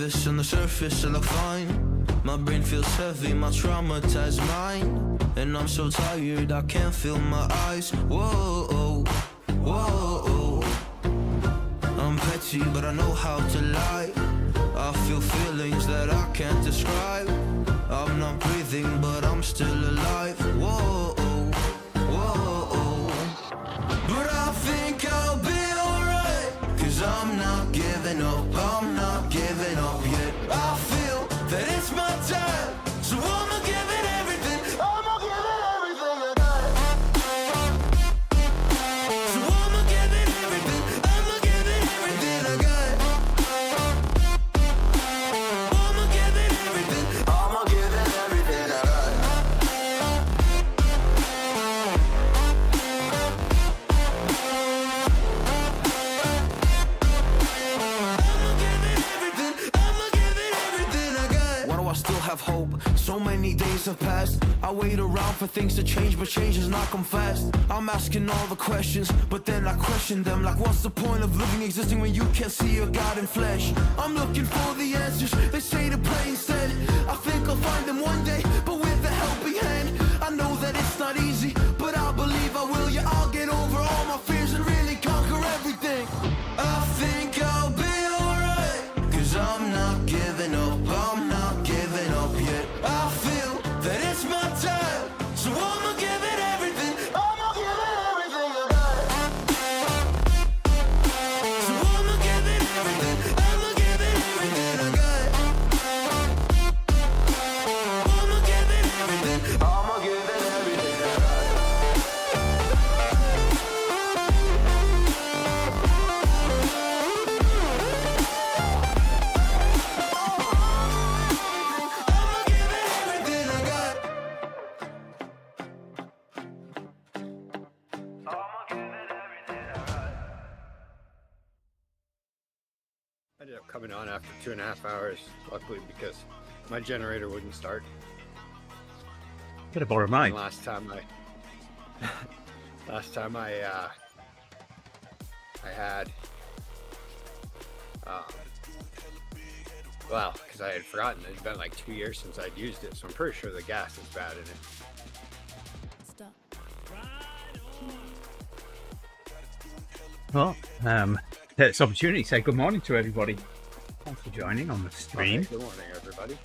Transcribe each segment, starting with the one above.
nervous on the surface, I look fine. My brain feels heavy, my traumatized mind. And I'm so tired, I can't feel my eyes. Whoa, whoa. I'm petty, but I know how to lie. I feel feelings that I can't describe. I'm not breathing, but I'm still alive. Whoa, whoa. But I think I'll be alright, 'cause I'm not giving up, I'm not giving up yet. I feel that it's my time, so I'ma give it everything. I'ma give it everything I got. So I'ma give it everything, I'ma give it everything I got. I'ma give it everything, I'ma give it everything I got. I still have hope. So many days have passed. I wait around for things to change, but change has not come fast. I'm asking all the questions, but then I question them. Like, what's the point of living, existing when you can't see your God in flesh? I'm looking for the answers, they say to pray instead. I think I'll find them one day, but with a helping hand. I know that it's not easy, but I believe I will. Yeah, I'll get over all my fears and really conquer everything. I think I'll be alright, 'cause I'm not giving up, I'm not giving up yet. I feel that it's my time, so I'ma give it everything. I'ma give it everything I got. So I'ma give it everything. I'ma give it everything I got. I'ma give it everything. I'ma give it everything I got. I ended up coming on after 2.5 hours, luckily, because my generator wouldn't start. Could have borrowed mine. And last time I had, well, because I had forgotten, it'd been like 2 years since I'd used it, so I'm pretty sure the gas is bad in it. Stop. Well, take this opportunity to say good morning to everybody. Thanks for joining on the stream. Okay, good morning, everybody.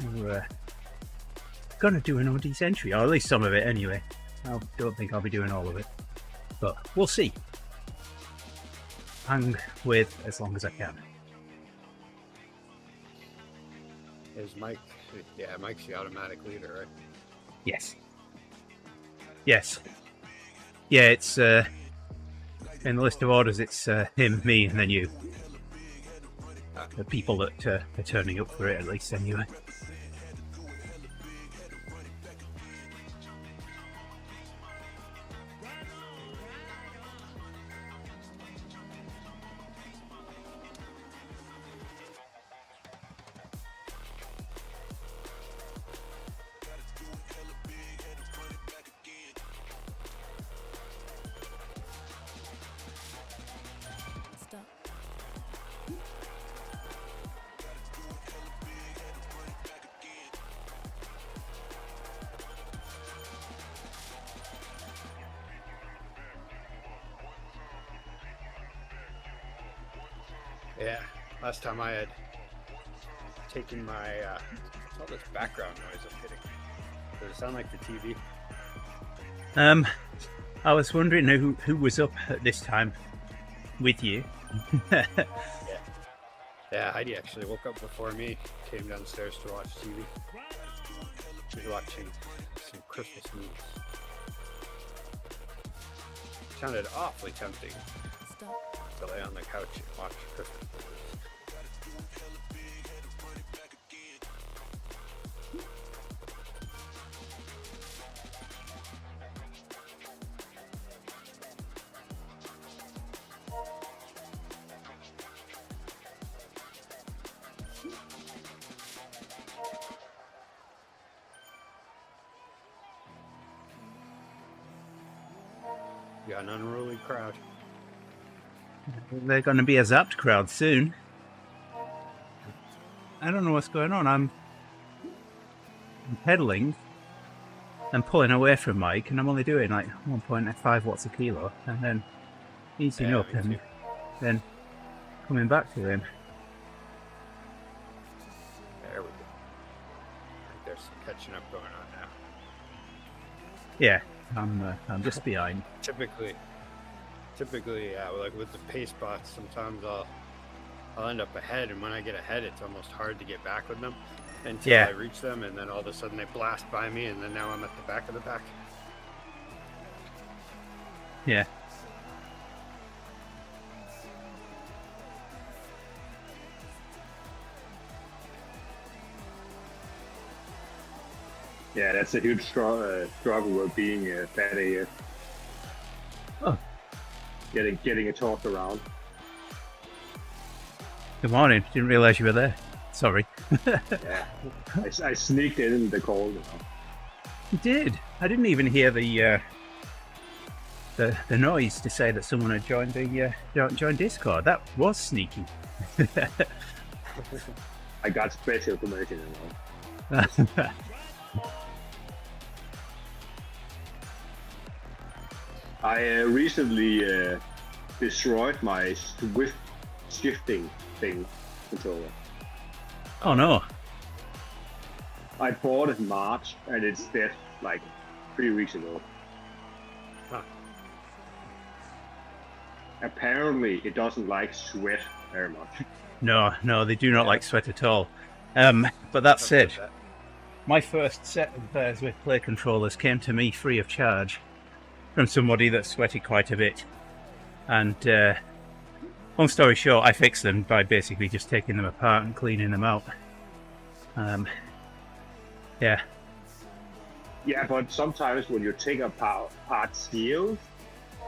We're gonna do an ODZentury, or at least some of it anyway. I don't think I'll be doing all of it, but we'll see. Hang with as long as I can. Is Mike? Yeah, Mike's the automatic leader, right? Yes. Yes. Yeah, it's in the list of orders, it's him, me, and then you. The people that are turning up for it, at least, anyway. Stop. Yeah, last time I had taken my, what's all this background noise I'm getting? Does it sound like the TV? I was wondering who was up at this time with you. Yeah, Heidi actually woke up before me, came downstairs to watch TV. She was watching some Christmas movies. Sounded awfully tempting Stop. to lay on the couch and watch Christmas movies. You got an unruly crowd. They're going to be a zapped crowd soon. I don't know what's going on. I'm pedaling and pulling away from Mike, and I'm only doing like 1.5 watts a kilo, and then easing Yeah, up me and too. then coming back to him. There we go. I think there's some catching up going on now. Yeah, I'm just behind. Typically, yeah, like with the pace bots, sometimes I'll end up ahead, and when I get ahead, it's almost hard to get back with them until Yeah. I reach them, and then all of a sudden they blast by me, and then now I'm at the back of the pack. Yeah. Yeah, that's a huge struggle with being a fat AF. Oh. Getting it tossed around. Good morning. Didn't realise you were there. Sorry. Yeah, I sneaked in the call. You know. You did. I didn't even hear the noise to say that someone had joined the joined Discord. That was sneaky. I got special permission, you know. I recently destroyed my Swift shifting thing controller. Oh no. I bought it in March and it's dead like 3 weeks ago. Huh. Apparently it doesn't like sweat very much. No, they do not like sweat at all. But that said, Something like my first set of Swift Play controllers came to me free of charge from somebody that sweated quite a bit. And long story short, I fixed them by basically just taking them apart and cleaning them out. Yeah. Yeah, but sometimes when you take apart seals,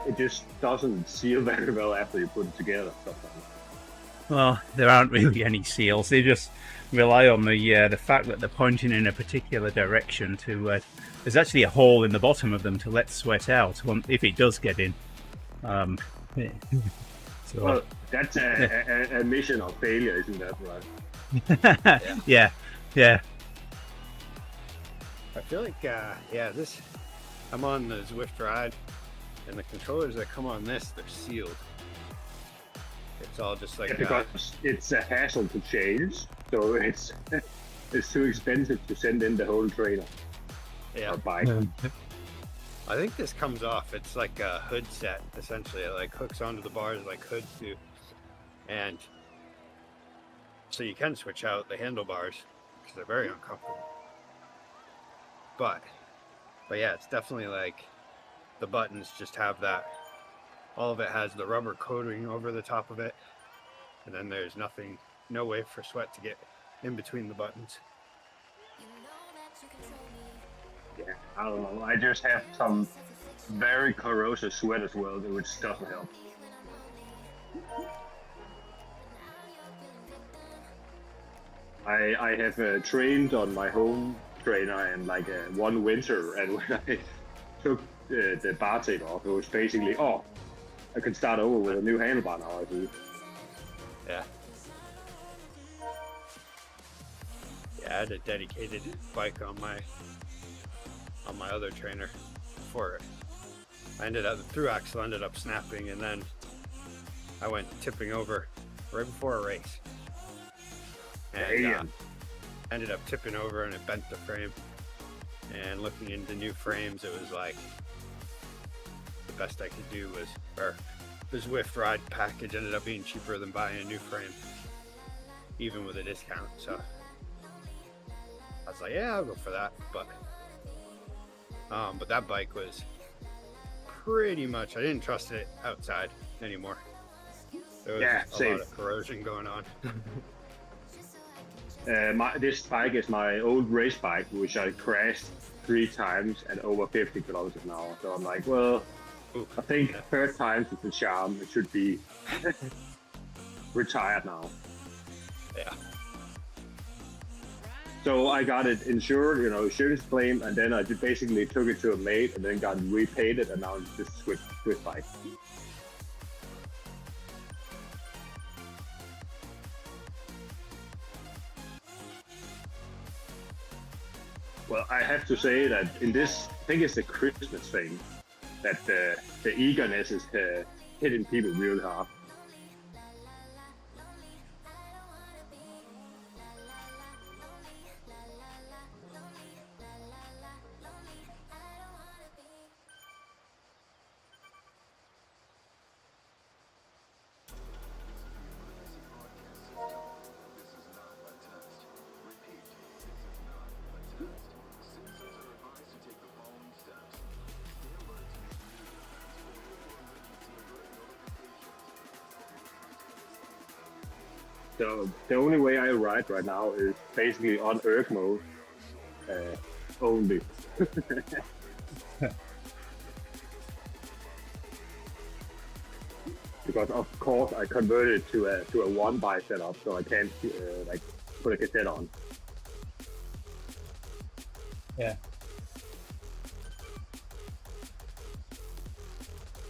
it just doesn't seal very well after you put it together sometimes. Well, there aren't really any seals. They just rely on the fact that they're pointing in a particular direction to. There's actually a hole in the bottom of them to let sweat out if it does get in. So, Well, that's a mission of failure, isn't that right? yeah. I feel like, I'm on the Zwift ride, and the controllers that come on this, they're sealed. It's all just like Because it's a hassle to change, so it's too expensive to send in the whole trailer or bike. I think this comes off. It's like a hood set, essentially. It like hooks onto the bars like hoods do. And so you can switch out the handlebars because they're very uncomfortable. But yeah, it's definitely like the buttons just have that. All of it has the rubber coating over the top of it. And then there's no way for sweat to get in between the buttons. Yeah, I don't know. I just have some very corrosive sweat as well, which doesn't help. I have trained on my home trainer and like one winter, and when I took the bar tape off, it was basically, I can start over with a new handlebar now, I do. Yeah. Yeah, I had a dedicated bike on my other trainer for it. The through axle ended up snapping, and then I went tipping over right before a race. And ended up tipping over, and it bent the frame. And looking into new frames, it was like the best I could do was, or the Zwift ride package ended up being cheaper than buying a new frame, even with a discount. So I was like, yeah, I'll go for that. But that bike was pretty much, I didn't trust it outside anymore. There was a lot of corrosion going on. This bike is my old race bike, which I crashed 3 times at over 50 kilometers an hour. So I'm like, well, I think third time is the charm. It should be retired now. Yeah. So I got it insured, insurance claim, and then I just basically took it to a mate and then got it repainted, and now it's just Swift bike. Well, I have to say that in this, I think it's the Christmas thing, that the eagerness is hitting people really hard. So the only way I ride right now is basically on erg mode only. Because of course I converted to a one by setup, so I can't like put a cassette on. Yeah.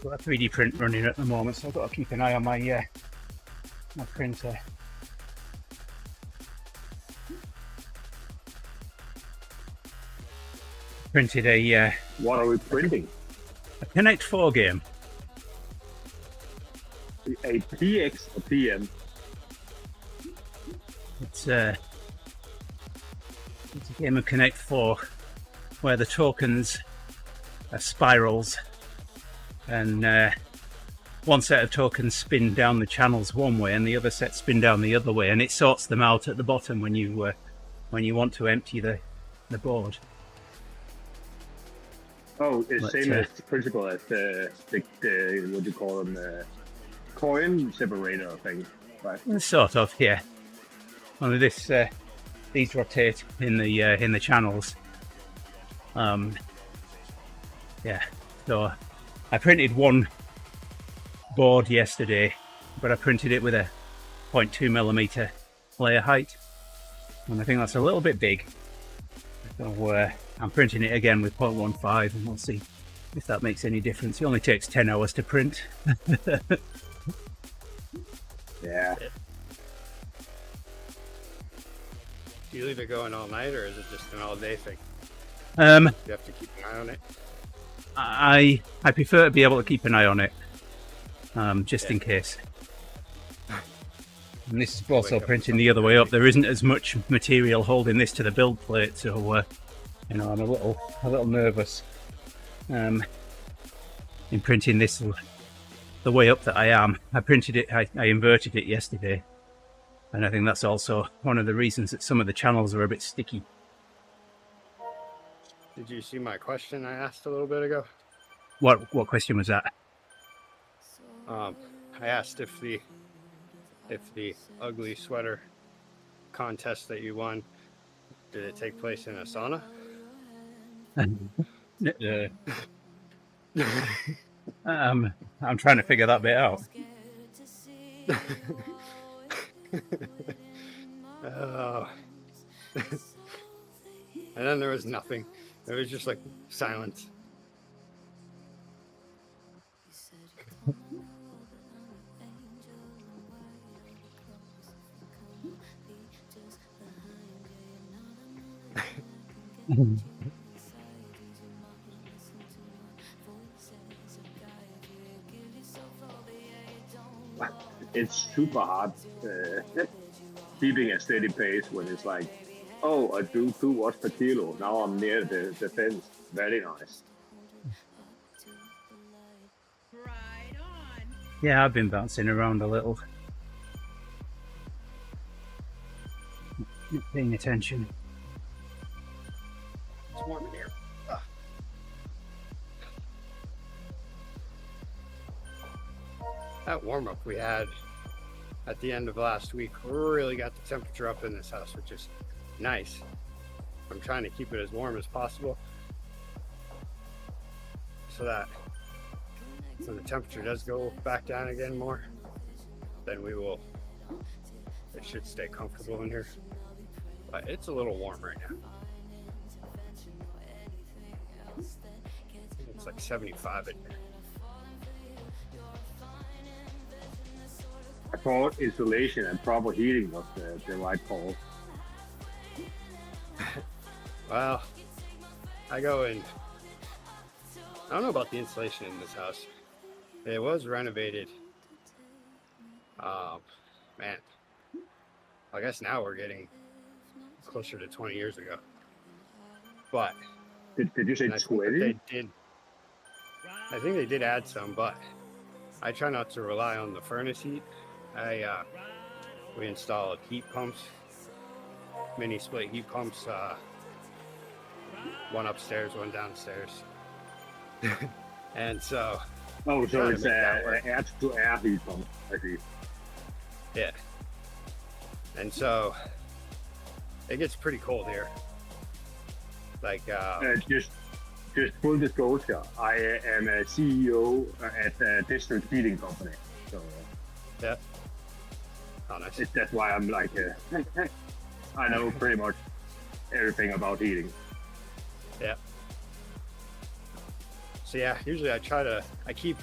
Got a 3D print running at the moment, so I've got to keep an eye on my my printer. Printed a What are we printing? Connect 4 game. A PX or PM? It's a game of Connect 4 where the tokens are spirals, and one set of tokens spin down the channels one way and the other set spin down the other way, and it sorts them out at the bottom when you want to empty the board. Oh, it's But, same as the principle as the what do you call them, coin separator thing, right? Sort of, yeah. Only this these rotate in the channels. Yeah. So I printed one board yesterday, but I printed it with a 0.2mm layer height, and I think that's a little bit big. So I'm printing it again with 0.15, and we'll see if that makes any difference. It only takes 10 hours to print. Yeah. Do you leave it going all night, or is it just an all-day thing? Um, You have to keep an eye on it. I prefer to be able to keep an eye on it, just in case. And this is also printing the other way up. There isn't as much material holding this to the build plate, so you know, I'm a little nervous in printing this the way up that I am. I printed it, I inverted it yesterday, and I think that's also one of the reasons that some of the channels are a bit sticky. Did you see my question I asked a little bit ago? What question was that? I asked if the ugly sweater contest that you won, did it take place in a sauna? I'm trying to figure that bit out. Oh. And then there was nothing. It was just like silence. It's super hard keeping a steady pace when it's like, oh, I do 2 watts per kilo. Now I'm near the fence. Very nice. Yeah, I've been bouncing around a little. Not paying attention. It's warm in here. That warm-up we had at the end of last week really got the temperature up in this house, which is nice. I'm trying to keep it as warm as possible so that when the temperature does go back down again more, then it should stay comfortable in here. But it's a little warm right now. It's like 75 in here. I thought insulation and proper heating was the right call. Well, I go in. I don't know about the insulation in this house. It was renovated. Man, I guess now we're getting closer to 20 years ago. But Did you say and I think that 20? they did. I think they did add some, but I try not to rely on the furnace heat. We installed heat pumps, mini split heat pumps, one upstairs, one downstairs. And so, Oh, so trying to it's make that work. air-to-air heat pump. I see. Yeah. And so, it gets pretty cold here. Like, Just full disclosure, I am a CEO at a district heating company. So yeah. Oh, nice. that's why I'm like, I know pretty much everything about heating. Yeah. So yeah, usually I keep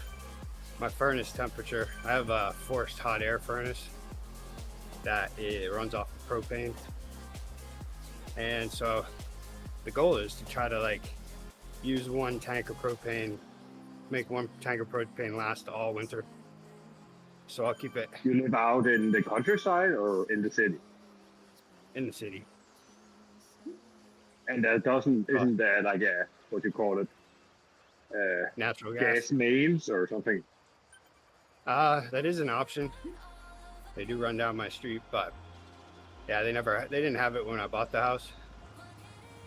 my furnace temperature. I have a forced hot air furnace that it runs off of propane. And so the goal is to try to like use one tank of propane, make one tank of propane last all winter. So I'll keep it You live out in the countryside or in the city? in the city. And there isn't there like a, what you call it, Natural gas mains or something? That is an option. They do run down my street, but yeah, they didn't have it when I bought the house.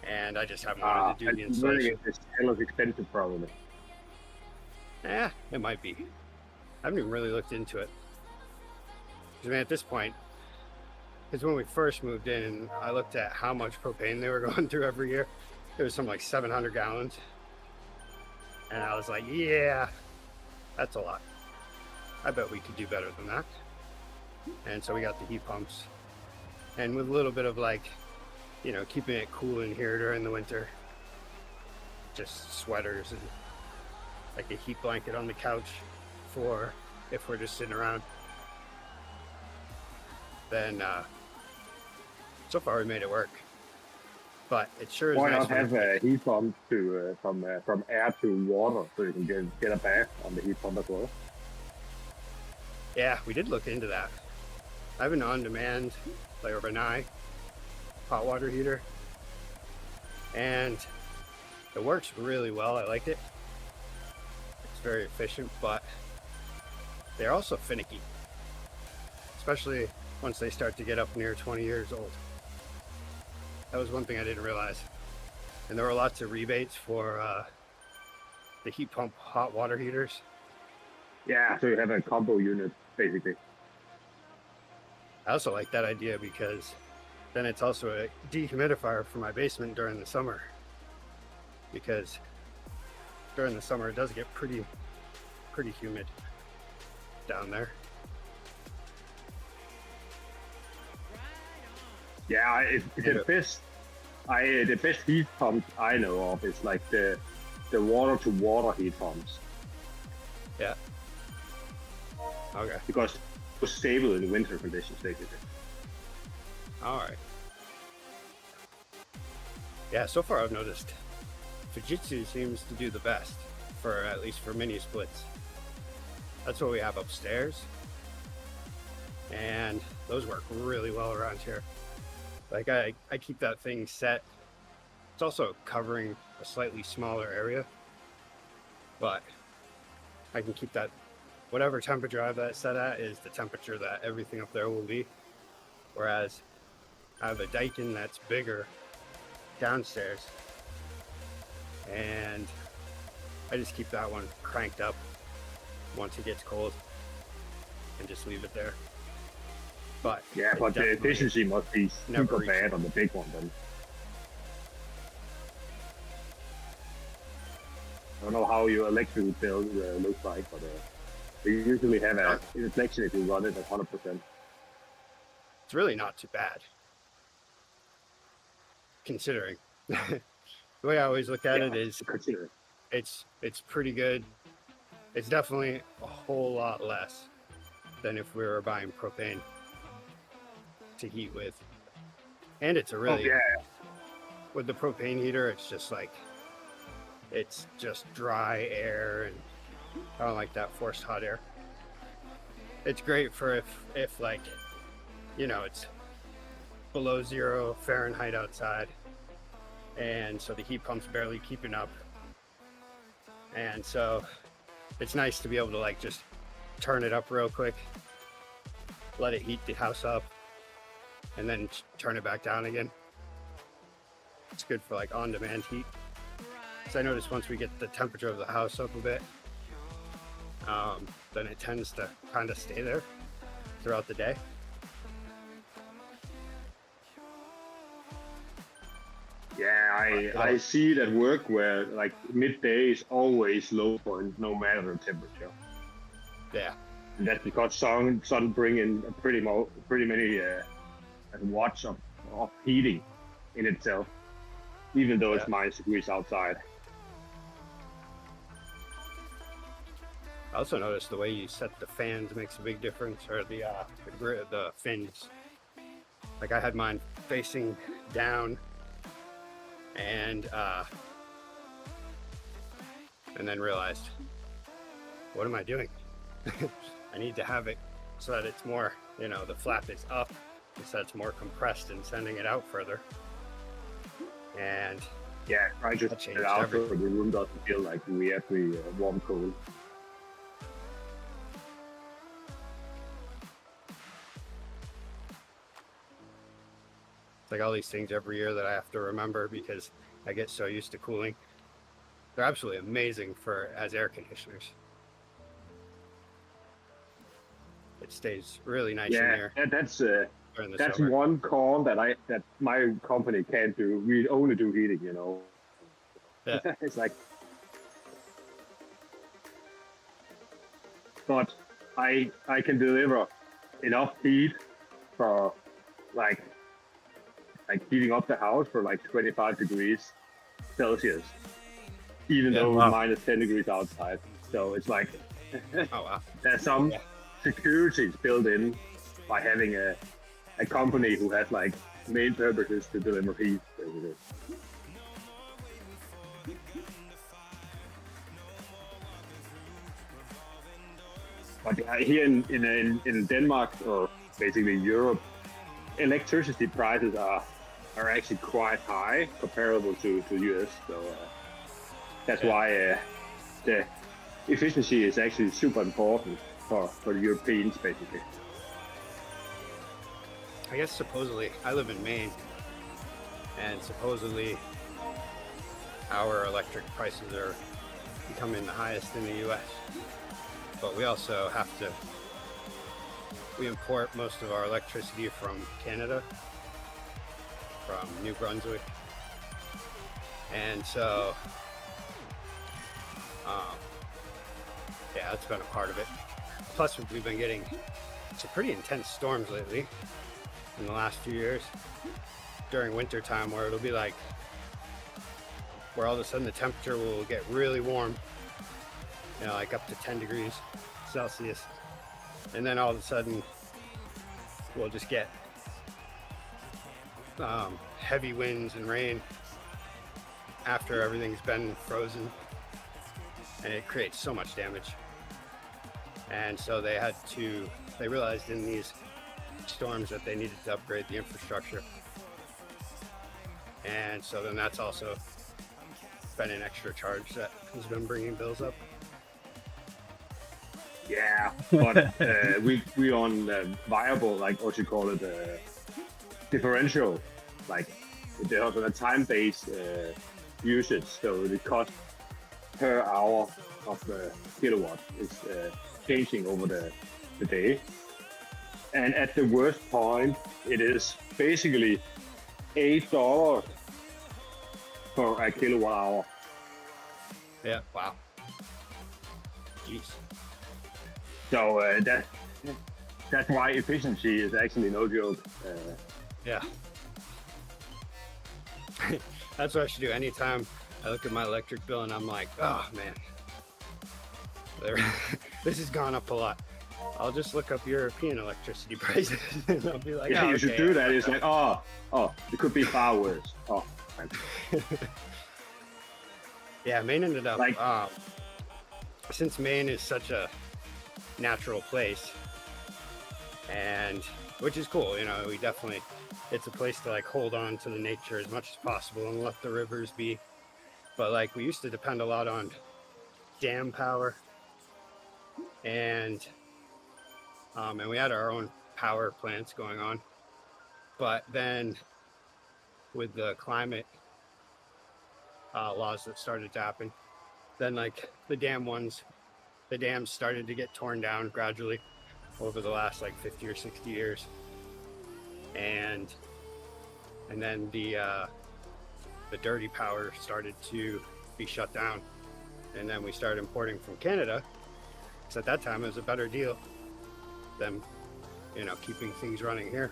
And I just haven't wanted to do the installation. It's hell of expensive probably. Yeah, it might be. I haven't even really looked into it. Because, man, at this point, because when we first moved in and I looked at how much propane they were going through every year, it was something like 700 gallons. And I was like, yeah, that's a lot. I bet we could do better than that. And so we got the heat pumps. And with a little bit of like, you know, keeping it cool in here during the winter, just sweaters and like a heat blanket on the couch for if we're just sitting around. Then so far we made it work, but it sure is Why nice not have a heat pump to from air to water so you can get a bath on the heat pump as well? Yeah, we did look into that. I have an on-demand, like a Renai hot water heater, and it works really well. I like it. It's very efficient, but they're also finicky, especially once they start to get up near 20 years old. That was one thing I didn't realize. And there were lots of rebates for the heat pump hot water heaters. Yeah, so you have a combo unit basically. I also like that idea because then it's also a dehumidifier for my basement during the summer. Because during the summer it does get pretty humid down there. Yeah, the best heat pumps I know of is like the water to water heat pumps. Yeah. Okay. Because it's stable in winter conditions basically. All right. Yeah, so far I've noticed Fujitsu seems to do the best for at least for mini splits. That's what we have upstairs, and those work really well around here. Like I keep that thing set. It's also covering a slightly smaller area, but I can keep that, whatever temperature I have that set at is the temperature that everything up there will be. Whereas I have a Daikin that's bigger downstairs, and I just keep that one cranked up once it gets cold and just leave it there. But yeah, but the efficiency must be super reach bad on the big one then. I don't know how your electric bill looks like, but you usually have a reflection if you run it at 100%. it's really not too bad, considering. The way I always look at it is Consider. it's pretty good. It's definitely a whole lot less than if we were buying propane to heat with. And it's a really, with the propane heater, it's just like it's just dry air, and I don't like that forced hot air. It's great for if like, you know, it's below 0 Fahrenheit outside, and so the heat pump's barely keeping up, and so it's nice to be able to like just turn it up real quick, let it heat the house up, and then turn it back down again. It's good for like on-demand heat. So I noticed once we get the temperature of the house up a bit, then it tends to kind of stay there throughout the day. Yeah, I see it at work where like midday is always low point, no matter the temperature. Yeah. And that's because sun bring in pretty many watts of heating in itself, even though it's -degrees outside. I also noticed the way you set the fans makes a big difference, or the fins. Like I had mine facing down, and then realized, what am I doing? I need to have it so that it's more, you know, the flap is up, so it's more compressed and sending it out further. And yeah, I just changed it out so everything. the room doesn't feel like we have the warm cold. It's like all these things every year that I have to remember because I get so used to cooling. They're absolutely amazing as air conditioners. It stays really nice in there. Yeah, that's during the that's summer. one con that my company can't do. We only do heating, you know. Yeah. It's like, but I can deliver enough heat for like heating up the house for like 25 degrees Celsius, even though it's -10 degrees outside. So it's like Oh wow. there's some securities built in by having a company who has like main purposes to deliver heat, basically. But here in Denmark, or basically Europe, electricity prices are actually quite high comparable to US. So that's why the efficiency is actually super important for the Europeans, basically. I guess supposedly, I live in Maine, and supposedly our electric prices are becoming the highest in the US. But we also we import most of our electricity from Canada, from New Brunswick. And so, yeah, that's been a part of it. Plus, we've been getting some pretty intense storms lately in the last few years during winter time, where it'll be like, where all of a sudden the temperature will get really warm, you know, like up to 10 degrees Celsius. And then all of a sudden we'll just get heavy winds and rain after everything's been frozen, and it creates so much damage. And so they realized in these storms that they needed to upgrade the infrastructure. And so then that's also been an extra charge that has been bringing bills up. Yeah, but we on viable, like what you call it, differential, like they have a time-based usage, so the cost per hour of kilowatt is changing over the day. And at the worst point, it is basically $8 for a kilowatt hour. Yeah, wow. Jeez. So that's why efficiency is actually no joke. Yeah. That's what I should do. Anytime I look at my electric bill and I'm like, oh man, this has gone up a lot. I'll just look up European electricity prices and I'll be like, Yeah, oh, you should do that. It's like, it could be far worse. Oh, Yeah, Maine ended up, Like- since Maine is such a natural place, and which is cool, you know, we definitely, it's a place to like hold on to the nature as much as possible and let the rivers be. But like we used to depend a lot on dam power, and we had our own power plants going on. But then with the climate laws that started to happen, then like the dams started to get torn down gradually over the last like 50 or 60 years, and then the dirty power started to be shut down, and then we started importing from Canada, because at that time it was a better deal than, you know, keeping things running here.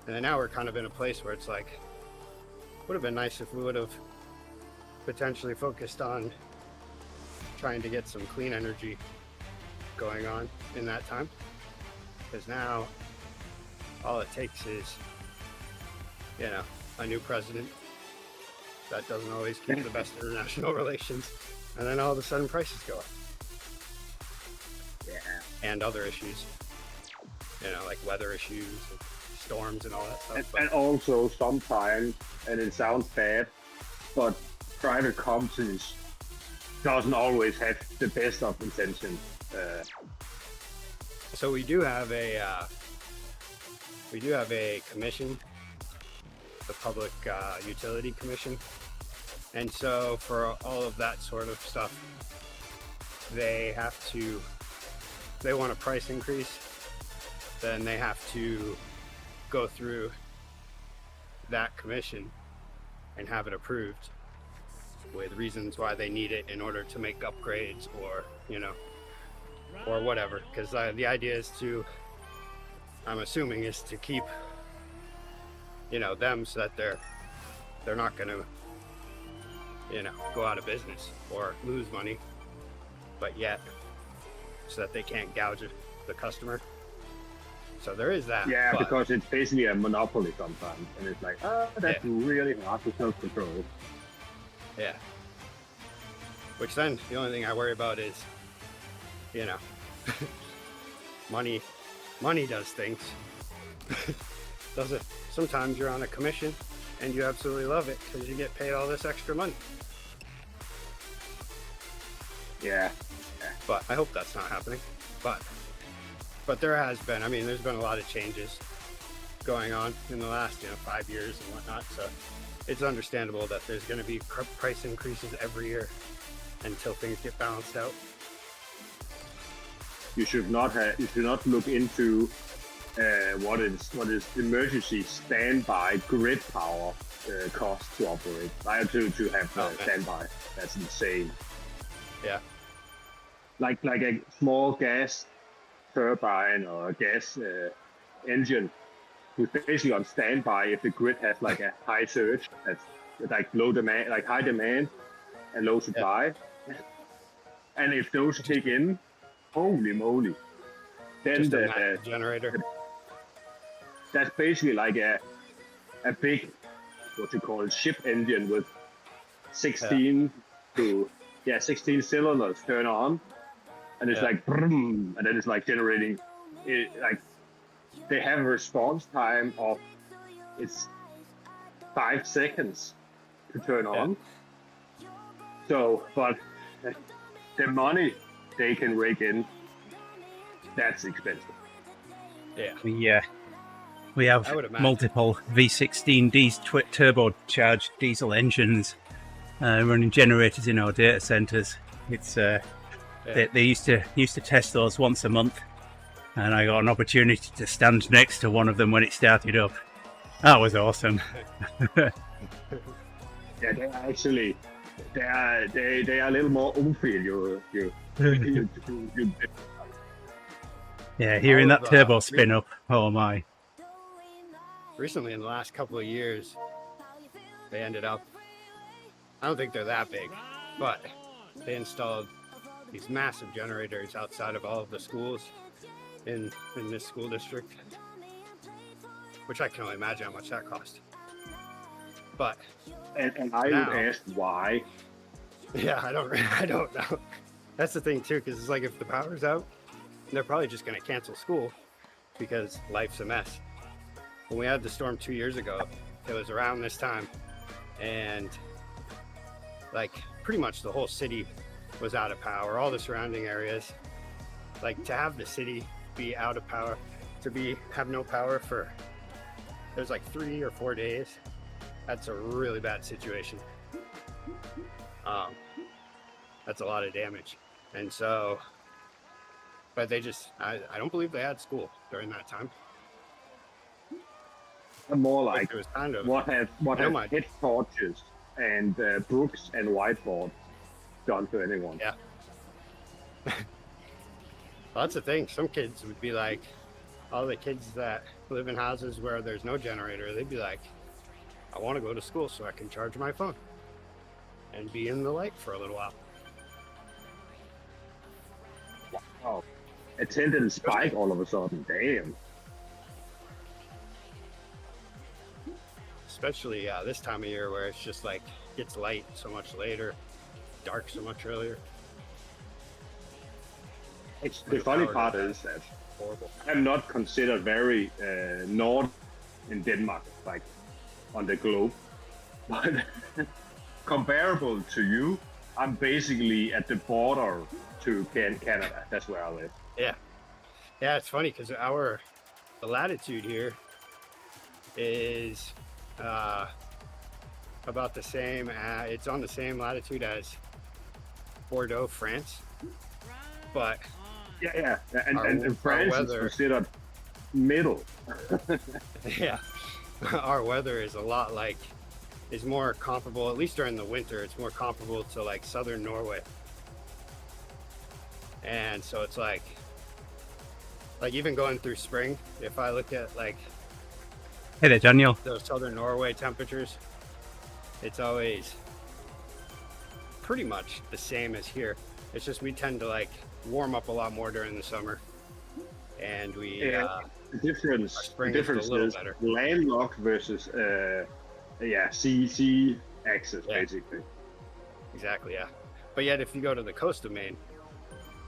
And then now we're kind of in a place where it's like, would have been nice if we would have potentially focused on trying to get some clean energy going on in that time, because now all it takes is, you know, a new president that doesn't always keep the best international relations, and then all of a sudden prices go up. Yeah. And other issues, you know, like weather issues and storms and all that stuff. And also sometimes, and it sounds bad, but private companies doesn't always have the best of intentions. So we do have a commission, the Public Utility Commission, and so for all of that sort of stuff, they want a price increase, then they have to go through that commission and have it approved with reasons why they need it in order to make upgrades, or, you know, or whatever, because the idea is to, I'm assuming, is to keep, you know, them so that they're not going to, you know, go out of business or lose money, but yet so that they can't gouge the customer. So there is that. Yeah, but, because it's basically a monopoly sometimes, and it's like, that's really hard to self-control. yeah. Which then the only thing I worry about is, you know, money does things. Does it? Sometimes you're on a commission and you absolutely love it because you get paid all this extra money. Yeah. But I hope that's not happening. But there has been, I mean, there's been a lot of changes going on in the last, 5 years and whatnot. So it's understandable that there's going to be price increases every year until things get balanced out. You should not look into what is emergency standby grid power cost to operate. I have to have standby. That's insane. Yeah. Like a small gas turbine or a gas engine who's basically on standby if the grid has like a high surge, that's like low demand, like high demand and low supply. Yeah. And if those kick in, holy moly! Then just a generator. That's basically like a big, what you call it, ship engine with 16 cylinders turn on, and it's like brum, and then it's like generating. Like they have a response time of it's 5 seconds to turn on. So, but the money they can rake in, that's expensive. Yeah. We have multiple V16 turbocharged diesel engines running generators in our data centers. It's they used to test those once a month, and I got an opportunity to stand next to one of them when it started up. That was awesome. Yeah, they are a little more oomphy. Yeah, hearing that turbo spin up, oh my. Recently, in the last couple of years, they ended up, I don't think they're that big, but they installed these massive generators outside of all of the schools in this school district, which I can only imagine how much that cost. But and I would ask why Yeah, I don't know. That's the thing too, because it's like if the power's out, they're probably just going to cancel school because life's a mess. When we had the storm 2 years ago, it was around this time, and like pretty much the whole city was out of power, all the surrounding areas. Like to have the city be out of power, have no power for there's like 3 or 4 days, that's a really bad situation. That's a lot of damage. And so, but they just, I don't believe they had school during that time. More like It was kind of, what have head torches and brooks and whiteboard done to anyone? yeah. Well, that's the thing. Some kids would be like, all the kids that live in houses where there's no generator, they'd be like, I want to go to school so I can charge my phone and be in the light for a little while. Wow. Attendance spike all of a sudden. Damn. Especially this time of year where it's just like gets light so much later, dark so much earlier. The funny part is that Horrible. I'm not considered very north in Denmark, like on the globe, but comparable to you, I'm basically at the border to Canada. That's where I live. Yeah, it's funny because the latitude here is about the same. It's on the same latitude as Bordeaux, France, but Yeah, and France is considered middle. yeah, our weather is a lot like, is more comparable, at least during the winter, it's more comparable to like southern Norway. And so it's like even going through spring, if I look at like Hey there, Daniel. those southern Norway temperatures, it's always pretty much the same as here. It's just we tend to like warm up a lot more during the summer, and we the difference spring is a little is better. landlocked versus sea access, Yeah. basically. Exactly, yeah. But yet if you go to the coast of Maine,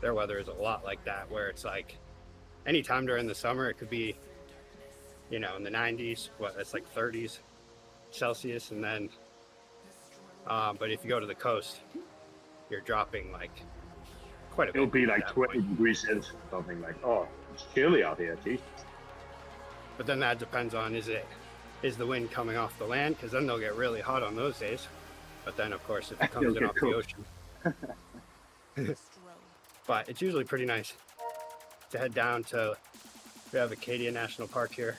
their weather is a lot like that, where it's like anytime during the summer it could be, in the 90s, that's like 30s Celsius, and then but if you go to the coast, you're dropping like quite a bit. It'll be like at that 20 point. degrees Celsius, something like. Oh, it's chilly out here, geez. But then that depends on, is the wind coming off the land, because then they'll get really hot on those days. But then of course if it comes You'll in get off the cooked. ocean. But it's usually pretty nice to head down to, we have Acadia National Park here.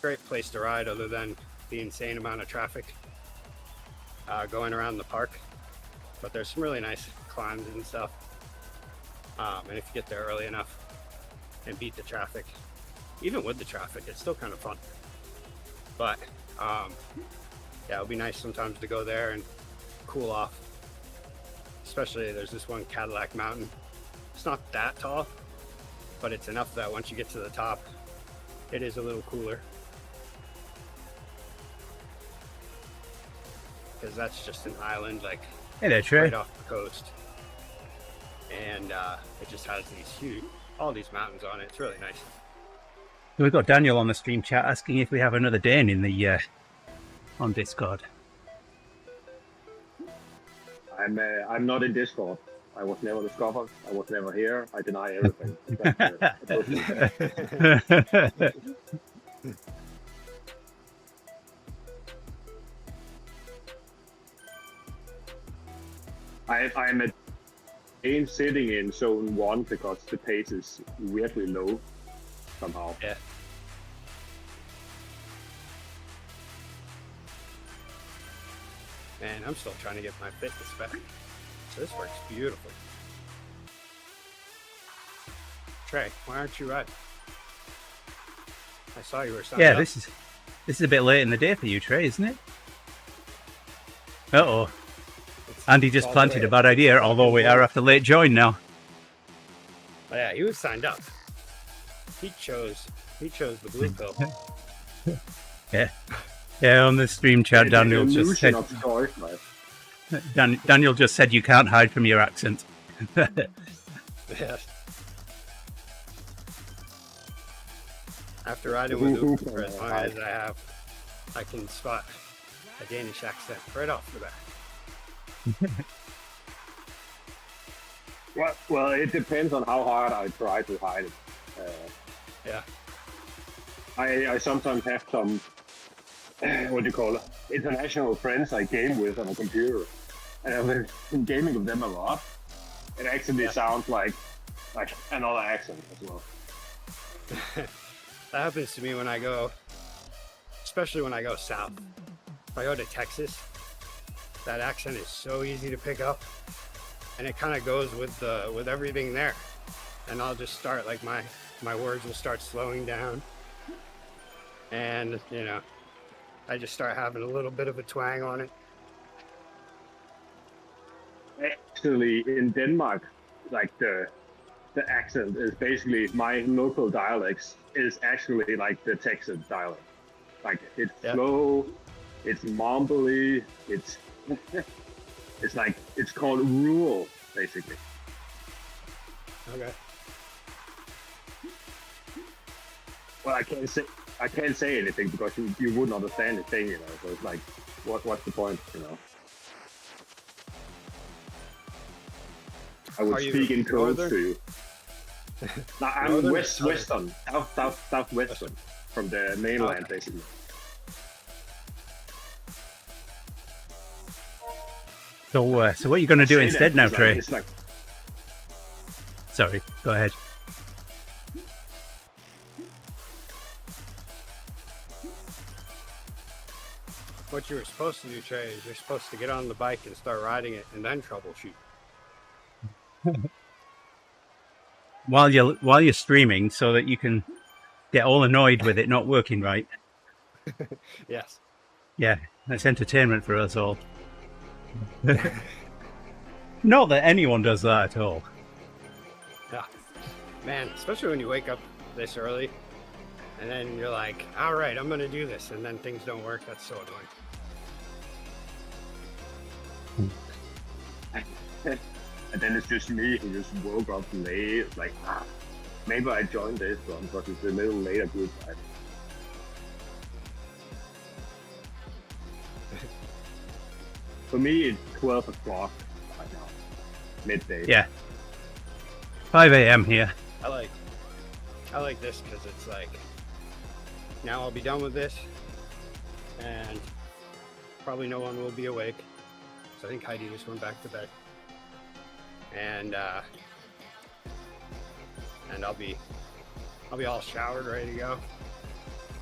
Great place to ride other than the insane amount of traffic going around the park. But there's some really nice climbs and stuff. And if you get there early enough and beat the traffic, even with the traffic, it's still kind of fun. But yeah, it'll be nice sometimes to go there and cool off. Especially there's this one Cadillac Mountain. It's not that tall, but it's enough that once you get to the top, it is a little cooler. Because that's just an island, like Hey there, Trey. right off the coast. And it just has all these mountains on it. It's really nice. We've got Daniel on the stream chat asking if we have another Dane in the on Discord. I'm not in Discord. I was never discovered. I was never here. I deny everything. I'm sitting in zone 1 because the pace is weirdly low somehow. Yeah. Man, I'm still trying to get my fitness back. So this works beautifully. Trey, why aren't you riding? I saw you were signed Yeah, up. this is a bit late in the day for you, Trey, isn't it? Uh-oh. Andy just all planted the a bad idea, although we are after late join now. Oh, yeah, he was signed up. He chose the blue pill. Yeah. Yeah, on the stream chat, Daniel It's an just said, illusion of choice, man. Daniel just said you can't hide from your accent. Yes. After riding with Uber for as long as I have, I can spot a Danish accent right off the bat. Well, it depends on how hard I try to hide it. Yeah. I sometimes have some, what do you call it, international friends I game with on a computer. And I've been gaming with them a lot. It actually sounds like another accent as well. That happens to me when I go, especially when I go south. If I go to Texas, that accent is so easy to pick up, and it kind of goes with everything there. And I'll just start, like, my words will start slowing down, and you know, I just start having a little bit of a twang on it. Actually, in Denmark, like the accent is basically my local dialects is actually like the Texas dialect. Like it's slow, it's mumbly, it's it's like it's called rural basically. Okay. Well, I can't say anything because you wouldn't understand the thing, you know. So it's like, what's the point, you know? I would speak in codes to you. No, I'm western, southwestern from the mainland, basically. So what are you going to do instead now, Trey? Like, Sorry, go ahead. What you were supposed to do, Trey, is you're supposed to get on the bike and start riding it and then troubleshoot. While you're streaming, so that you can get all annoyed with it not working right. Yes. Yeah, that's entertainment for us all. Not that anyone does that at all. Yeah. Man, especially when you wake up this early and then you're like, all right, I'm going to do this. And then things don't work. That's so annoying. And then it's just me who just woke up late. It's like, maybe I joined this one because it's a little later group. For me, it's 12 o'clock right now, midday. Yeah. 5 a.m. here. I like this because it's like, now I'll be done with this and probably no one will be awake. So I think Heidi just went back to bed. And I'll be all showered, ready to go.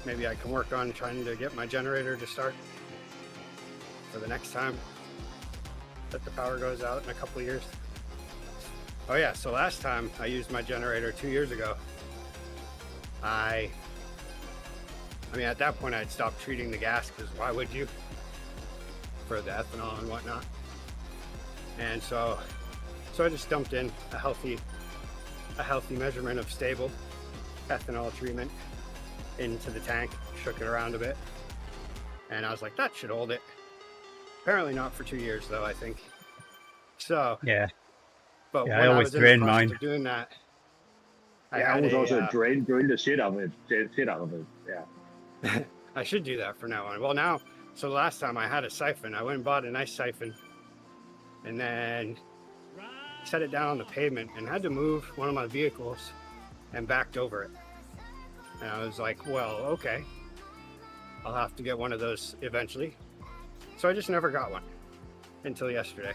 Maybe I can work on trying to get my generator to start for the next time that the power goes out in a couple of years. Oh yeah, so last time I used my generator 2 years ago, I mean, at that point I'd stopped treating the gas because why would you? For the ethanol and whatnot. And so I just dumped in a healthy measurement of stable ethanol treatment into the tank, shook it around a bit, and I was like, that should hold it. Apparently not for 2 years though, I think. So yeah, but yeah, when I always was in the drain process mine. of doing that, I was also drained the shit out of it. Yeah. I should do that from now on. Well, now, so last time I had a siphon. I went and bought a nice siphon, and then set it down on the pavement and had to move one of my vehicles and backed over it. And I was like, well, okay, I'll have to get one of those eventually. So I just never got one until yesterday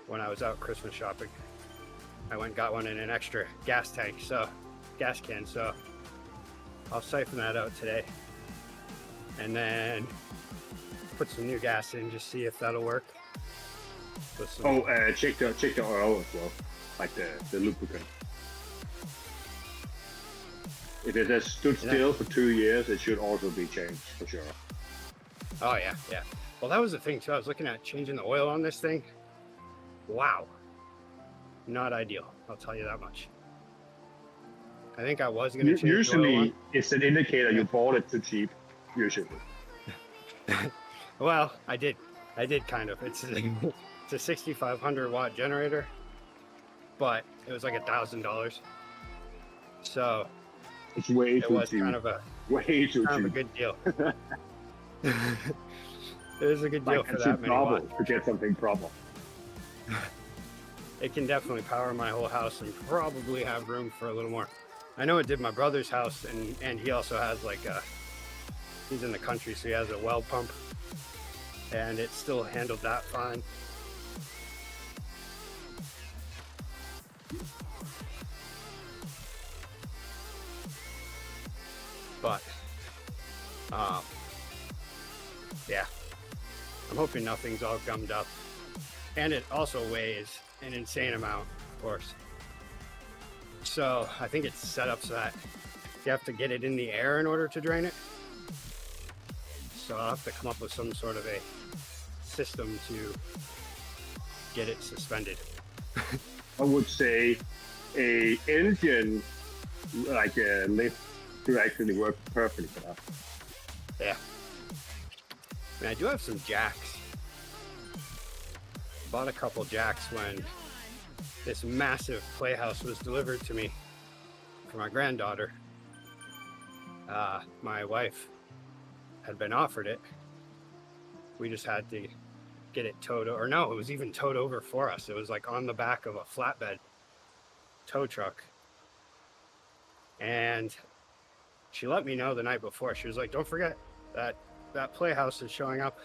when I was out Christmas shopping. I went and got one in an extra gas can, so I'll siphon that out today and then put some new gas in, just see if that'll work. Check the oil as well, like the lubricant. If it has stood still for 2 years, it should also be changed for sure. Oh yeah. Well, that was the thing too. I was looking at changing the oil on this thing. Wow, not ideal. I'll tell you that much. I think I was going to change usually the oil on. It's an indicator you bought it too cheap. Usually. Well, I did. I did kind of. It's a 6,500 watt generator, but it was like $1,000. So It's way it too was cheap. kind of Way too a cheap. good deal. It was a good deal Like for it that should many double watts. to get something proper. It can definitely power my whole house and probably have room for a little more. I know it did my brother's house, and he also has like he's in the country, so he has a well pump, and it still handled that fine. But yeah, I'm hoping nothing's all gummed up. And it also weighs an insane amount, of course. So I think it's set up so that you have to get it in the air in order to drain it. So I'll have to come up with some sort of a system to get it suspended. I would say a engine like a lift could actually work perfectly for that. Yeah. And I do have some jacks. Bought a couple jacks when this massive playhouse was delivered to me for my granddaughter. My wife had been offered it. We just had to get it towed, or no, it was even towed over for us. It was like on the back of a flatbed tow truck. And she let me know the night before. She was like, don't forget that playhouse is showing up.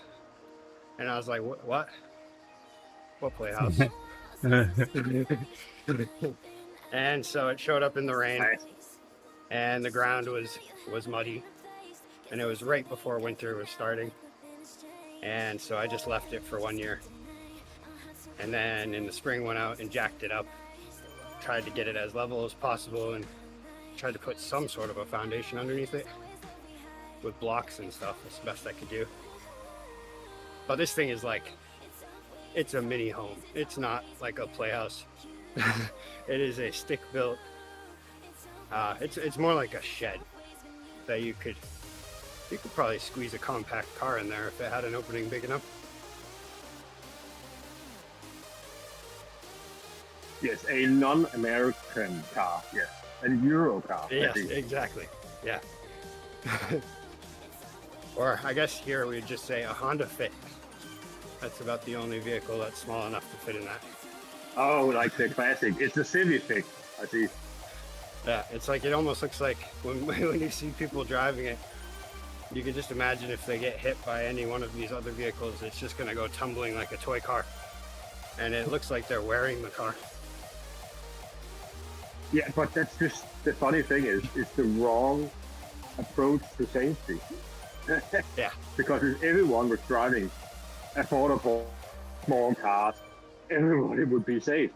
And I was like, what? What playhouse? And so it showed up in the rain, and the ground was muddy, and it was right before winter was starting. And so I just left it for 1 year. And then in the spring went out and jacked it up, tried to get it as level as possible, and tried to put some sort of a foundation underneath it with blocks and stuff. That's the best I could do. But this thing is like, it's a mini home. It's not like a playhouse. It is a stick built. It's more like a shed that you could probably squeeze a compact car in there if it had an opening big enough. Yes, a non-American car. Yes, a Euro car. Yes, exactly. Yeah. Or I guess here we'd just say a Honda Fit. That's about the only vehicle that's small enough to fit in that. Oh, like the classic. It's the Civic, I see. Yeah, it's like, it almost looks like when you see people driving it, you can just imagine if they get hit by any one of these other vehicles, it's just going to go tumbling like a toy car. And it looks like they're wearing the car. Yeah, but that's just the funny thing is, it's the wrong approach to safety. Yeah. Because if everyone was driving affordable small cars, everybody would be safe.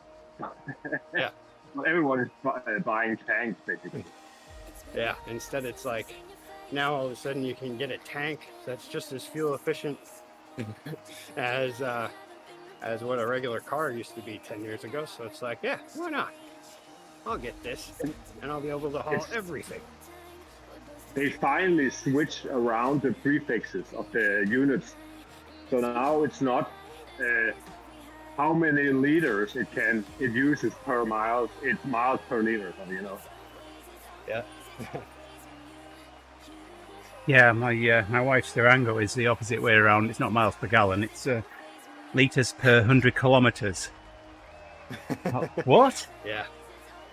Yeah. Well, everyone is buying tanks, basically. Yeah, instead it's like, now all of a sudden you can get a tank that's just as fuel efficient as what a regular car used to be 10 years ago. So it's like, yeah, why not? I'll get this, and I'll be able to haul everything. They finally switched around the prefixes of the units. So now it's not how many liters it uses per mile, it's miles per liter, you know. Yeah. Yeah, my wife's Durango is the opposite way around. It's not miles per gallon, it's liters per 100 kilometers. What? Yeah.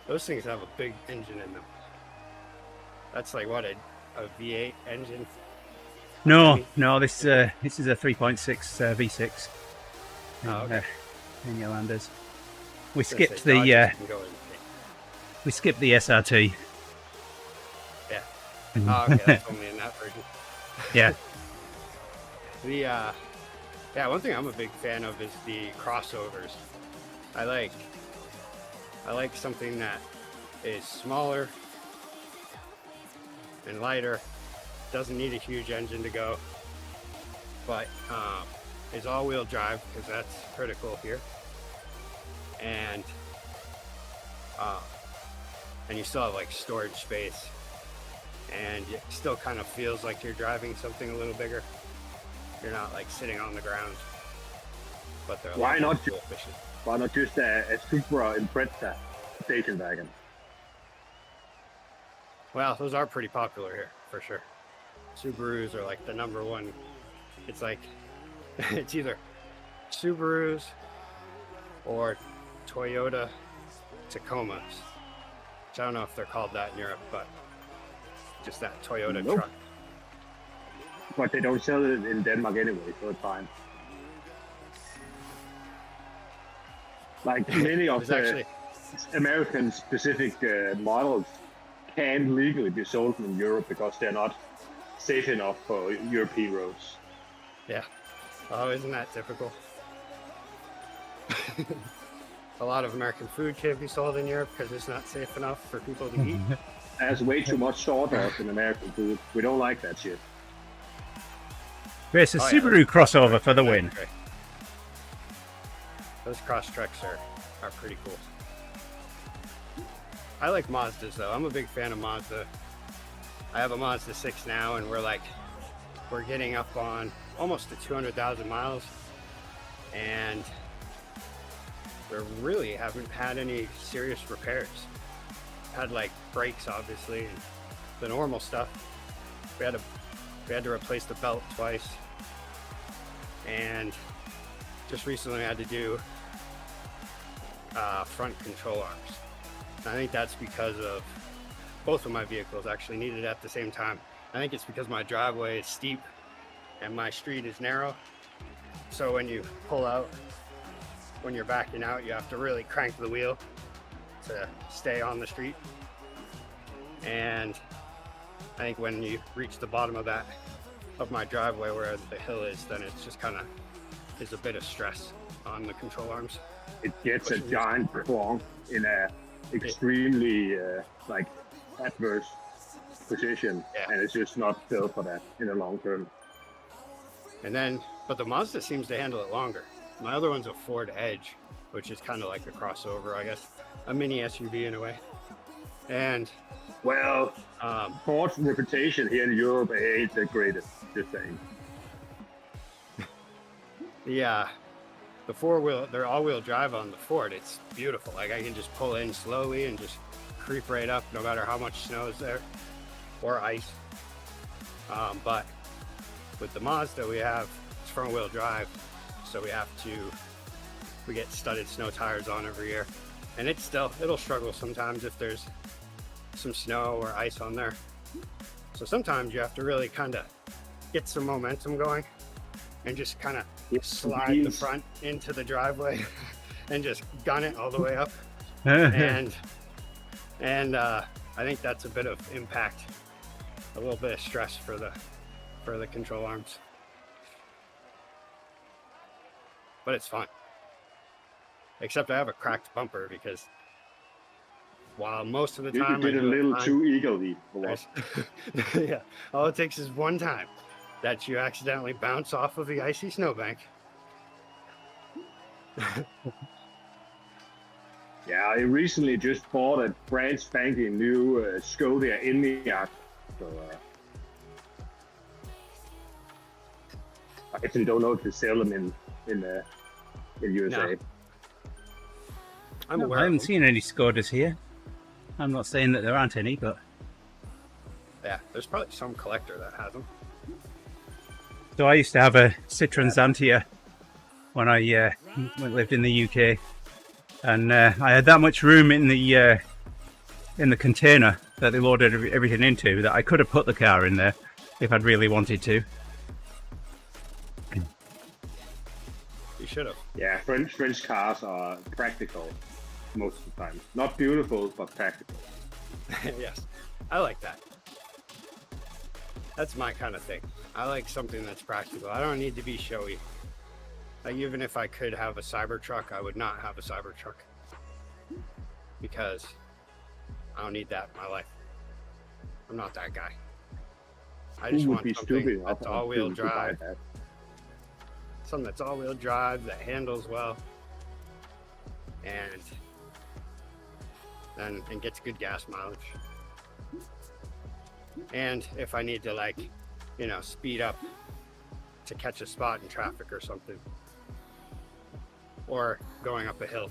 Those things have a big engine in them. That's like what, a V8 engine? No, this is a 3.6 V6. Oh, okay. In Yolanda's. We I was gonna skipped say, the Dodges can go in. we skipped the SRT. Yeah. Oh, okay, that's only in that version. Yeah. One thing I'm a big fan of is the crossovers. I like something that is smaller and lighter, doesn't need a huge engine to go, but is all-wheel drive, because that's critical here, and you still have like storage space, and it still kind of feels like you're driving something a little bigger. You're not like sitting on the ground. but they're a Why lot more not fuel efficient. Why not just a Supra Impreza station wagon? Well, those are pretty popular here for sure. Subarus are like the number one. It's like it's either Subarus or Toyota Tacomas. Which I don't know if they're called that in Europe, but just that Toyota Nope. truck. But they don't sell it in Denmark anyway, so it's fine. Like many of There's the actually American-specific models can legally be sold in Europe because they're not safe enough for European roads. yeah. Oh, isn't that typical? A lot of American food can't be sold in Europe because it's not safe enough for people to eat. There's way too much sawdust in American food. We don't like that shit. It's a Oh, yeah, Subaru crossover for the That's win. great. Those cross treks are pretty cool. I like Mazdas though. I'm a big fan of Mazda. I have a Mazda 6 now, and we're getting up on almost to 200,000 miles, and we really haven't had any serious repairs. Had like brakes, obviously, and the normal stuff. We had to replace the belt twice, and just recently had to do front control arms. I think that's because of both of my vehicles actually needed it at the same time. I think it's because my driveway is steep and my street is narrow. So when you pull out, when you're backing out, you have to really crank the wheel to stay on the street. And I think when you reach the bottom of my driveway where the hill is, then it's just kind of is a bit of stress on the control arms. It gets a giant clonk in a extremely like adverse position, Yeah. and it's just not built for that in the long term. And then, but the Mazda seems to handle it longer. My other one's a Ford Edge, which is kind of like a crossover, I guess, a mini SUV in a way. And Well, Ford's reputation here in Europe ain't the greatest, just saying. they're all-wheel drive on the Ford. It's beautiful. Like I can just pull in slowly and just creep right up, no matter how much snow is there or ice. But with the Mazda, it's front-wheel drive, so we get studded snow tires on every year, and it'll struggle sometimes if there's some snow or ice on there. So sometimes you have to really kind of get some momentum going and just kind of slide the front into the driveway and just gun it all the way up. and I think that's a bit of impact, a little bit of stress for the control arms. But it's fun. Except I have a cracked bumper because while most of the time You did I a do it little fine, too eagerly for what? yeah, all it takes is one time that you accidentally bounce off of the icy snowbank. Yeah, I recently just bought a brand spanking new Skoda Enyaq. So I actually don't know if they sell them in USA. I'm I aware of haven't them. seen any Skodas here. I'm not saying that there aren't any, but Yeah, there's probably some collector that has them. so I used to have a Citroen Xantia when I lived in the UK, and I had that much room in the container that they loaded everything into that I could have put the car in there if I'd really wanted to. You should have. Yeah, French cars are practical most of the time. Not beautiful, but practical. Yes, I like that. That's my kind of thing. I like something that's practical. I don't need to be showy. Like even if I could have a Cybertruck, I would not have a Cybertruck because I don't need that in my life. I'm not that guy. I just Who would want be something stupid enough that's all-wheel to buy drive. that? Something that's all-wheel drive that handles well and gets good gas mileage. And if I need to speed up to catch a spot in traffic or something, or going up a hill.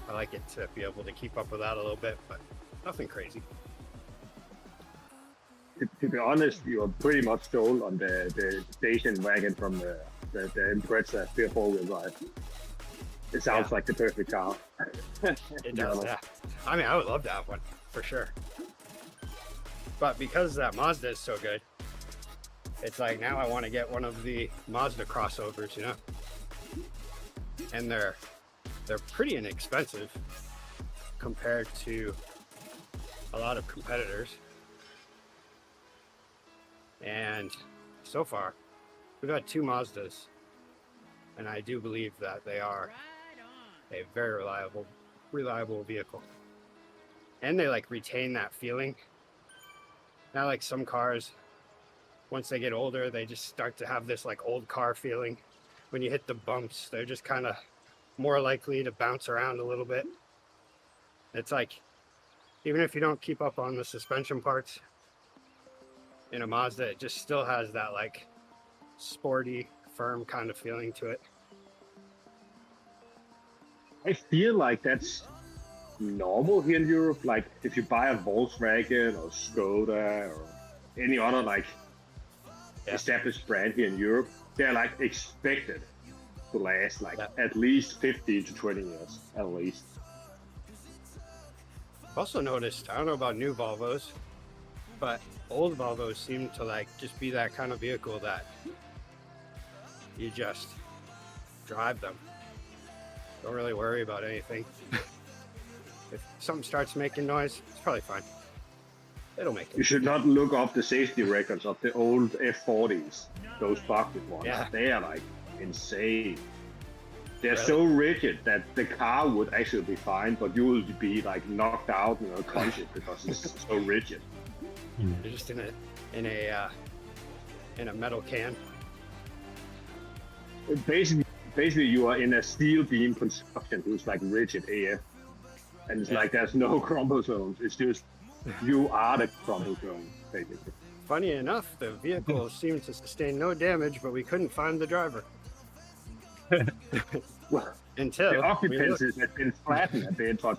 I like it to be able to keep up with that a little bit, but nothing crazy. To be honest, you are pretty much sold on the station wagon from the Impreza four-wheel drive. It sounds like the perfect car. It does, yeah. I mean, I would love to have one, for sure. But because that Mazda is so good, it's like now I want to get one of the Mazda crossovers, you know? And they're pretty inexpensive compared to a lot of competitors. And so far, we've had 2 Mazdas, and I do believe that they are a very reliable vehicle. And they like retain that feeling. Not like some cars, once they get older, they just start to have this like old car feeling. When you hit the bumps, they're just kind of more likely to bounce around a little bit. It's like, even if you don't keep up on the suspension parts in a Mazda, it just still has that like sporty, firm kind of feeling to it. I feel like that's normal here in Europe. Like if you buy a Volkswagen or Skoda or any other like established brand here in Europe, they're like expected to last like at least 15 to 20 years at least. I've also noticed, I don't know about new Volvos, but old Volvos seem to like just be that kind of vehicle that you just drive them. Don't really worry about anything. If something starts making noise, it's probably fine. It'll make it. You should not look up the safety records of the old F40s, those bucket ones. Yeah. They are like insane. They're Really? so rigid that the car would actually be fine, but you will be like knocked out and unconscious because it's so rigid. You're just in a metal can. Basically, you are in a steel beam construction who's like rigid AF, and it's like there's no crumble zones. It's just you are the crumble zone, basically. Funny enough, the vehicle seemed to sustain no damage, but we couldn't find the driver. Well, Until the occupants has been flattened a bit, but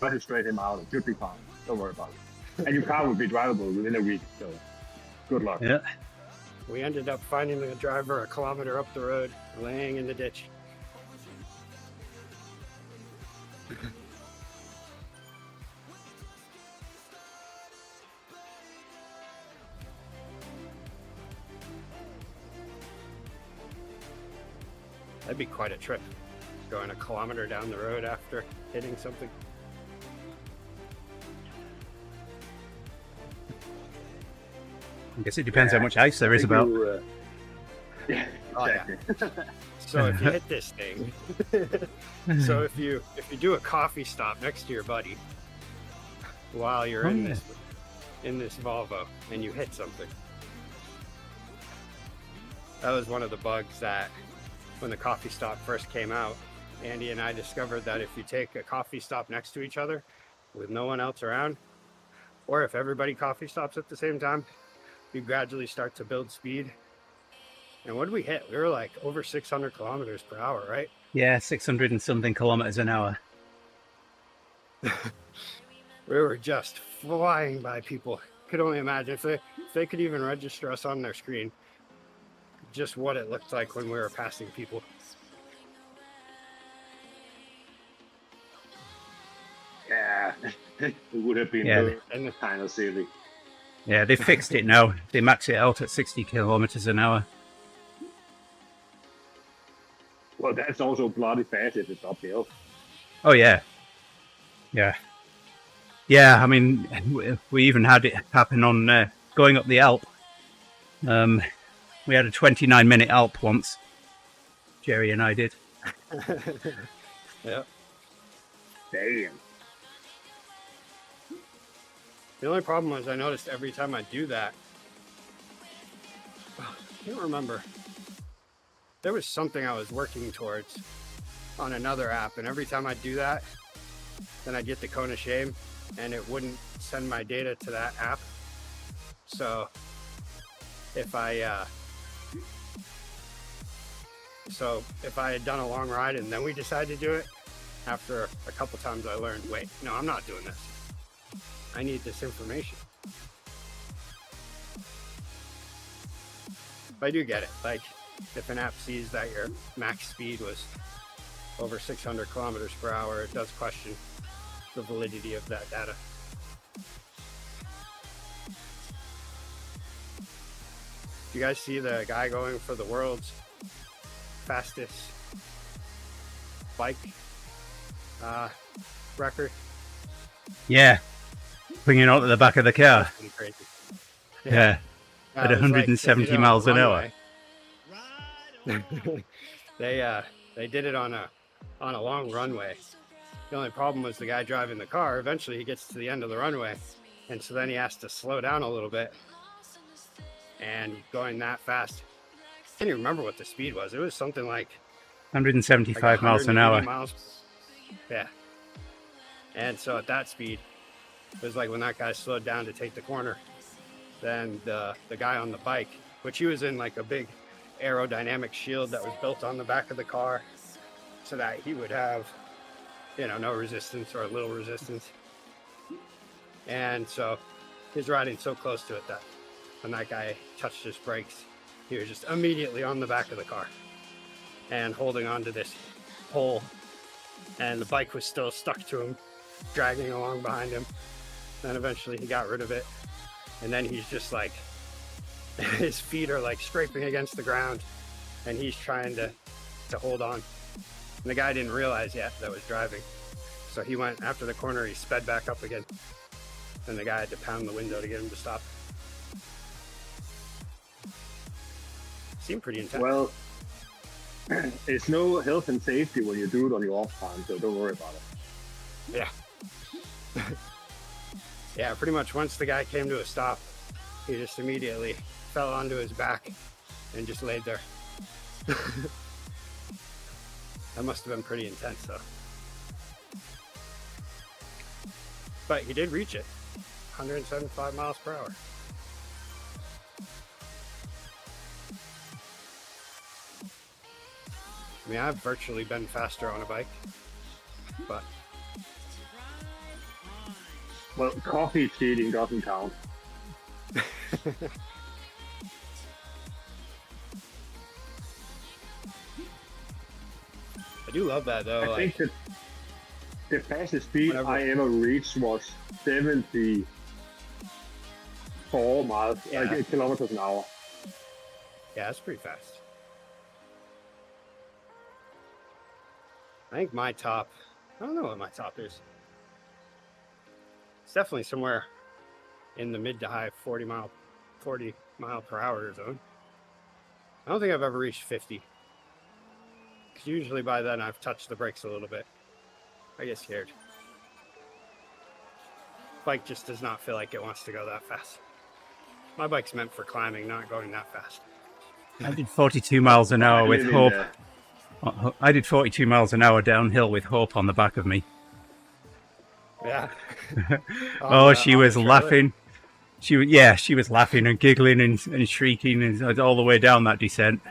not straight him out. It should be fine. Don't worry about it. And your car will be drivable within a week, so good luck. Yeah. we ended up finding the driver a kilometer up the road, laying in the ditch. That'd be quite a trip, going a kilometer down the road after hitting something. I guess it depends how much ice there is about. Yeah, exactly. So if you hit this thing, so if you do a coffee stop next to your buddy while you're in this Volvo and you hit something, that was one of the bugs that when the coffee stop first came out, Andy and I discovered that if you take a coffee stop next to each other with no one else around, or if everybody coffee stops at the same time, you gradually start to build speed. And what did we hit? We were like over 600 kilometers per hour, right? Yeah, 600 and something kilometers an hour. We were just flying by people. Could only imagine if they could even register us on their screen, just what it looked like when we were passing people. Yeah, it would have been kind of silly. Yeah, they fixed it now. They max it out at 60 kilometers an hour. Well, that's also bloody fast if it's uphill. Oh, yeah. Yeah. Yeah, I mean, we even had it happen on going up the Alp. We had a 29-minute Alp once. Jerry and I did. Yeah. Damn. The only problem was I noticed every time I do that, I can't remember. There was something I was working towards on another app, and every time I do that, then I get the cone of shame, and it wouldn't send my data to that app. So if I So if I had done a long ride and then we decided to do it, after a couple times I learned, wait, no, I'm not doing this. I need this information. But I do get it. Like, if an app sees that your max speed was over 600 kilometers per hour, it does question the validity of that data. You guys see the guy going for the world's fastest bike record? Yeah. Bringing out at the back of the car. That's pretty crazy. Yeah. At it was 170 they did it on miles a an hour. runway. They did it on a long runway. The only problem was the guy driving the car. Eventually, he gets to the end of the runway, and so then he has to slow down a little bit. And going that fast, I can't even remember what the speed was. It was something like 175 miles an 180 hour. miles. Yeah. And so at that speed, it was like when that guy slowed down to take the corner, then the guy on the bike, which he was in like a big aerodynamic shield that was built on the back of the car so that he would have, you know, no resistance or little resistance. And so he's riding so close to it that when that guy touched his brakes, he was just immediately on the back of the car and holding on to this pole, and the bike was still stuck to him, dragging along behind him. Then eventually he got rid of it, and then he's just like, his feet are like scraping against the ground, and he's trying to hold on. And the guy didn't realize yet that was driving, so he went after the corner. He sped back up again, and the guy had to pound the window to get him to stop. Seemed pretty intense. Well, it's no health and safety when you do it on your off time, so don't worry about it. Yeah. Yeah, pretty much once the guy came to a stop, he just immediately fell onto his back and just laid there. That must have been pretty intense though. But he did reach it, 175 miles per hour. I mean, I've virtually been faster on a bike, but Well, coffee cheating doesn't count. I do love that though. I think that the fastest speed Whenever- I ever reached was 74 miles, Yeah. kilometers an hour. Yeah, that's pretty fast. I think my top, I don't know what my top is. It's definitely somewhere in the mid to high 40 mile per hour zone. I don't think I've ever reached 50. Because usually by then I've touched the brakes a little bit. I get scared. Bike just does not feel like it wants to go that fast. My bike's meant for climbing, not going that fast. I did 42 miles an hour with Living Hope. there. I did 42 miles an hour downhill with Hope on the back of me. Yeah. Oh, she On the was trailer. laughing. She was laughing and giggling and shrieking and all the way down that descent.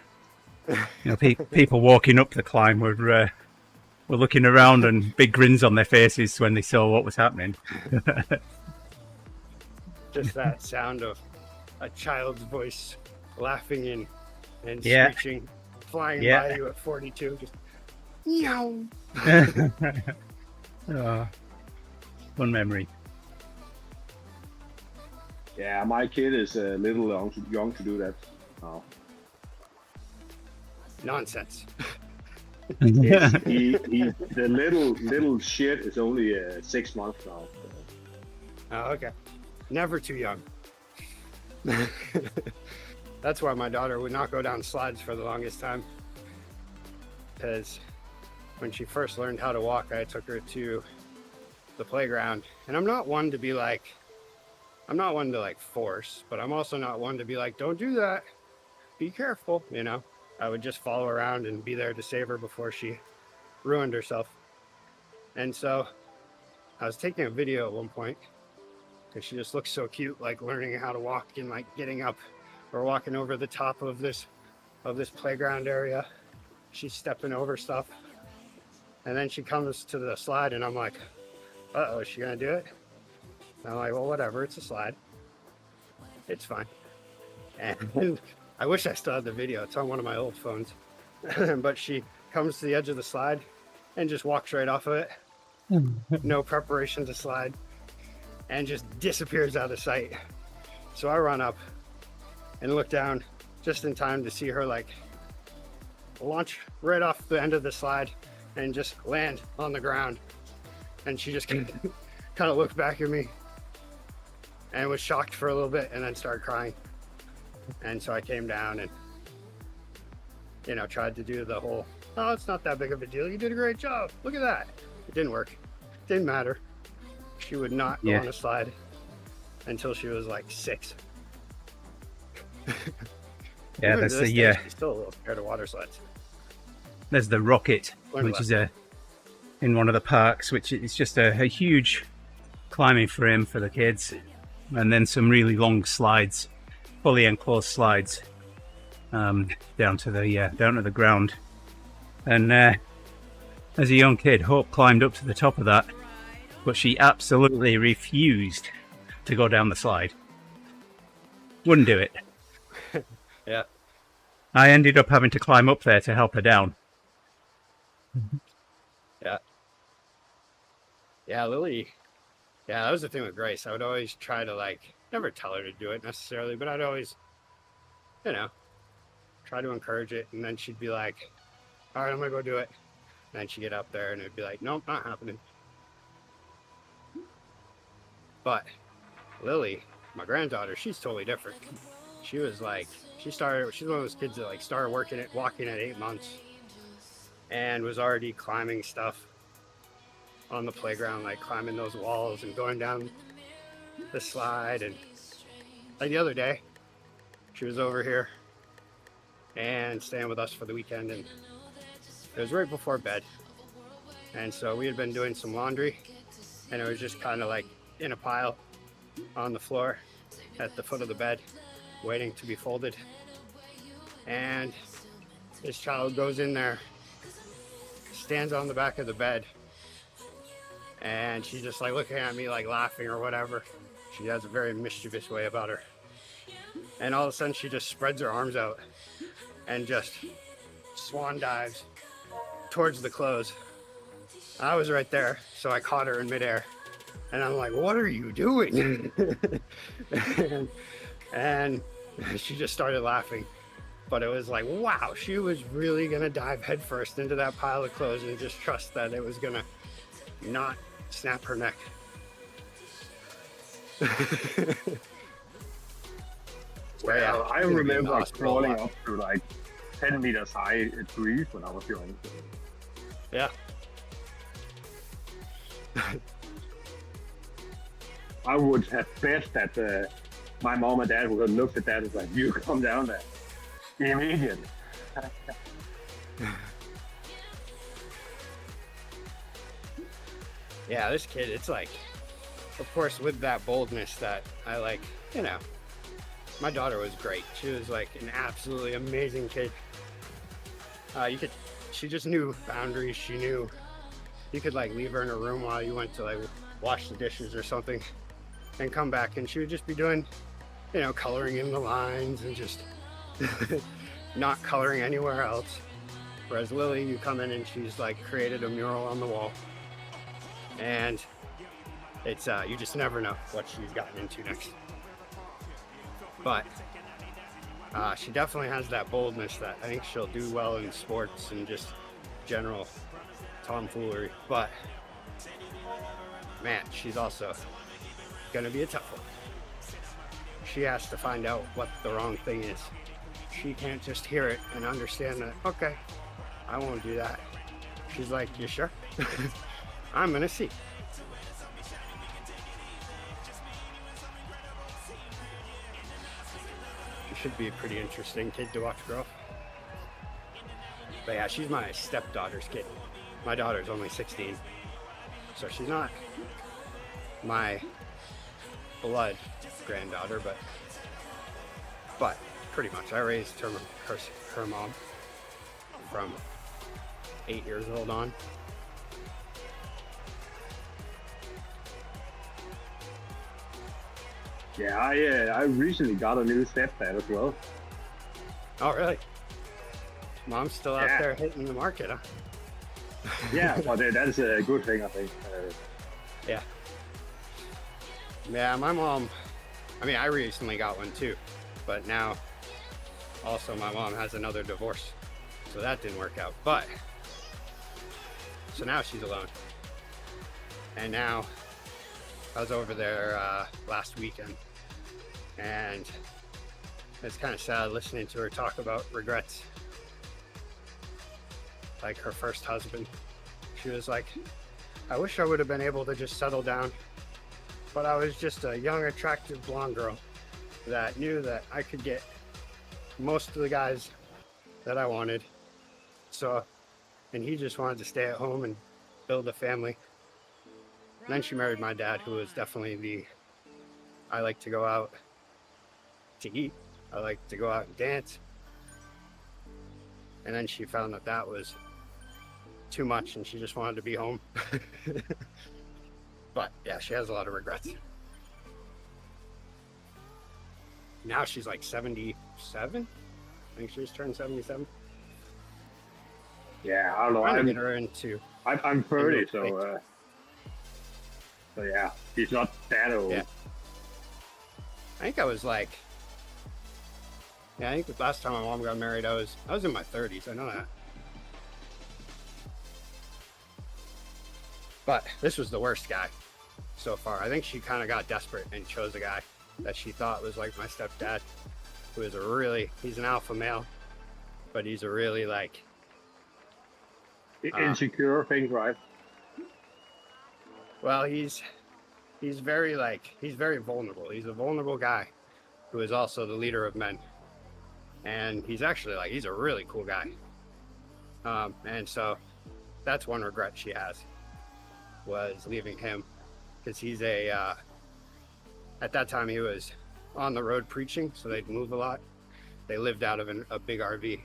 You know, people walking up the climb were looking around and big grins on their faces when they saw what was happening. Just that sound of a child's voice laughing and Yeah. screeching, flying Yeah. by you at 42, just meow. Oh, fun memory. Yeah, my kid is a little young to do that. Oh. Nonsense. The little shit is only 6 months now. Oh, okay. Never too young. That's why my daughter would not go down slides for the longest time. Because when she first learned how to walk, I took her to the playground. And I'm not one to force, but I'm also not one to be like, don't do that. Be careful, you know. I would just follow around and be there to save her before she ruined herself. And so I was taking a video at one point because she just looked so cute, like learning how to walk and like getting up or walking over the top of this playground area. she's stepping over stuff. And then she comes to the slide and I'm like, uh-oh, is she gonna do it? And I'm like, well, whatever, it's a slide. It's fine. And I wish I still had the video. It's on one of my old phones. But she comes to the edge of the slide and just walks right off of it. No preparation to slide. And just disappears out of sight. So I run up and look down just in time to see her like launch right off the end of the slide and just land on the ground. And she just kind of looked back at me and was shocked for a little bit and then started crying. And so I came down and, you know, tried to do the whole, oh, it's not that big of a deal. You did a great job. Look at that. It didn't work. Didn't matter. She would not go on a slide until she was like 6. Yeah, that's the she's still a little scared of water slides. There's the Rocket, Learn which is lesson. in one of the parks, which is just a huge climbing frame for the kids, and then some really long slides, fully enclosed slides, down to the ground. And as a young kid, Hope climbed up to the top of that, but she absolutely refused to go down the slide. Wouldn't do it. Yeah. I ended up having to climb up there to help her down. Yeah, Lily. Yeah, that was the thing with Grace. I would always try to like, never tell her to do it necessarily, but I'd always, you know, try to encourage it. And then she'd be like, all right, I'm gonna go do it. And then she'd get up there and it'd be like, nope, not happening. But Lily, my granddaughter, she's totally different. She was like, she's one of those kids that like started walking at 8 months and was already climbing stuff on the playground, like climbing those walls and going down the slide. And like the other day, she was over here and staying with us for the weekend, and it was right before bed. And so we had been doing some laundry and it was just kind of like in a pile on the floor at the foot of the bed, waiting to be folded. And this child goes in there, stands on the back of the bed, and she's just like looking at me like laughing or whatever. She has a very mischievous way about her. And all of a sudden she just spreads her arms out and just swan dives towards the clothes. I was right there, so I caught her in midair. And I'm like, what are you doing? and she just started laughing. But it was like, wow, she was really gonna dive headfirst into that pile of clothes and just trust that it was gonna not snap her neck. Well, I remember like crawling up to like 10 meters high trees when I was young. Yeah. I would have bet that my mom and dad would have looked at that and like, you come down there immediately. Yeah, this kid, it's like, of course, with that boldness that I like, you know, my daughter was great. She was like an absolutely amazing kid. She just knew boundaries. She knew you could like leave her in her room while you went to like wash the dishes or something and come back and she would just be doing, you know, coloring in the lines and just not coloring anywhere else. Whereas Lily, you come in and she's like created a mural on the wall. And it's you just never know what she's gotten into next. But she definitely has that boldness that I think she'll do well in sports and just general tomfoolery. But man, she's also gonna be a tough one. She has to find out what the wrong thing is. She can't just hear it and understand that, okay, I won't do that. She's like, you sure? I'm gonna see. She should be a pretty interesting kid to watch grow up. But yeah, she's my stepdaughter's kid. My daughter's only 16, so she's not my blood granddaughter, but pretty much I raised her mom from 8 years old on. Yeah, I recently got a new stepdad as well. Oh, really? Mom's still out Yeah. there hitting the market, huh? Yeah, but that's a good thing, I think. Yeah. Yeah, my mom, I mean, I recently got one too, but now also my mom has another divorce. So that didn't work out. But, so now she's alone. And now I was over there last weekend, and it's kind of sad listening to her talk about regrets. Like her first husband. She was like, I wish I would have been able to just settle down, but I was just a young, attractive blonde girl that knew that I could get most of the guys that I wanted. So, and he just wanted to stay at home and build a family. And then she married my dad, who was definitely I like to go out to eat. I like to go out and dance. And then she found that that was too much and she just wanted to be home. But yeah, she has a lot of regrets. Now she's like 77. I think she just turned 77. Yeah, I don't know. Trying to get her into. I'm 30, into a so yeah, he's not that old. Yeah. I think I was like, yeah, I think the last time my mom got married, I was in my 30s. I know that. But this was the worst guy so far. I think she kind of got desperate and chose a guy that she thought was like my stepdad, who is he's an alpha male, but he's a really like Insecure thing, right? well, he's very vulnerable. He's a vulnerable guy who is also the leader of men. And he's actually he's a really cool guy. And so that's one regret she has, was leaving him, because he's at that time he was on the road preaching, so they'd move a lot. They lived out of a big RV.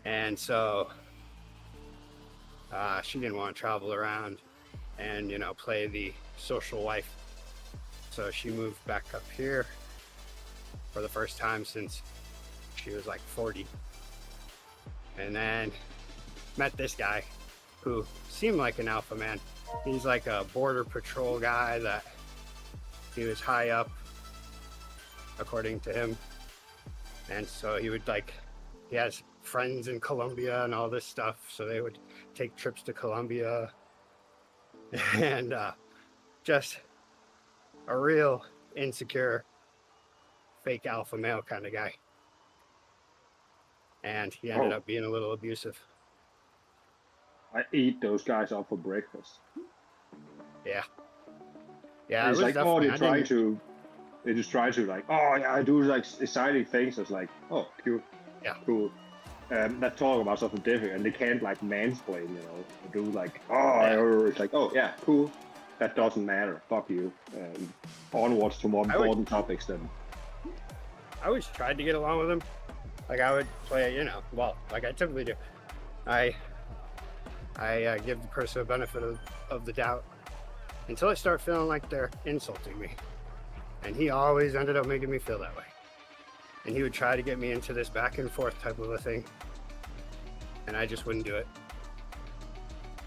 And so she didn't want to travel around and, play the social wife. So she moved back up here for the first time since she was like 40. And then met this guy who seemed like an alpha man. He's like a border patrol guy that he was high up, according to him. And so he has friends in Colombia and all this stuff. So they would take trips to Colombia and just a real insecure, fake alpha male kind of guy. And he ended up being a little abusive. I eat those guys up for breakfast. Yeah. Yeah. It's like, they just try to like, oh yeah, I do like exciting things. It's like, oh, cute. Yeah. Cool. Let's talk about something different, and they can't like mansplain, do like, oh, it's like, oh yeah, cool. That doesn't matter. Fuck you. Onwards to more important topics then. I always tried to get along with him. Like I would play, like I typically do. I give the person a benefit of the doubt until I start feeling like they're insulting me. And he always ended up making me feel that way. And he would try to get me into this back and forth type of a thing. And I just wouldn't do it.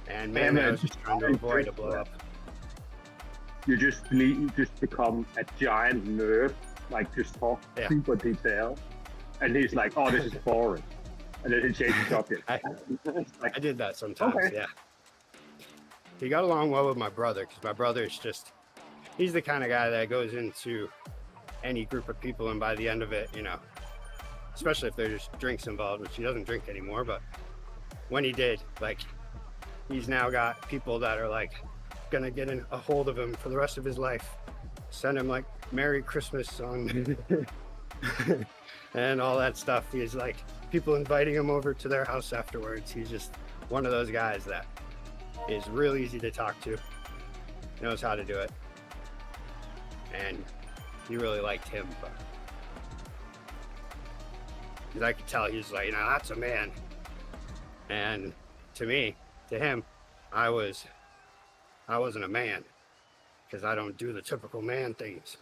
And man, I was just trying to avoid a blow up. You just become a giant nerd, like just talk super detail. And he's like, oh, this is boring. And then he changes the subject. I did that sometimes, yeah. He got along well with my brother, because my brother's he's the kind of guy that goes into any group of people, and by the end of it, especially if there's drinks involved, which he doesn't drink anymore, but when he did, he's now got people that are gonna get a hold of him for the rest of his life, send him Merry Christmas song and all that stuff. He's people inviting him over to their house afterwards. He's just one of those guys that is real easy to talk to, knows how to do it, and he really liked him, but because I could tell he's that's a man. And to me, to him, I wasn't a man because I don't do the typical man things.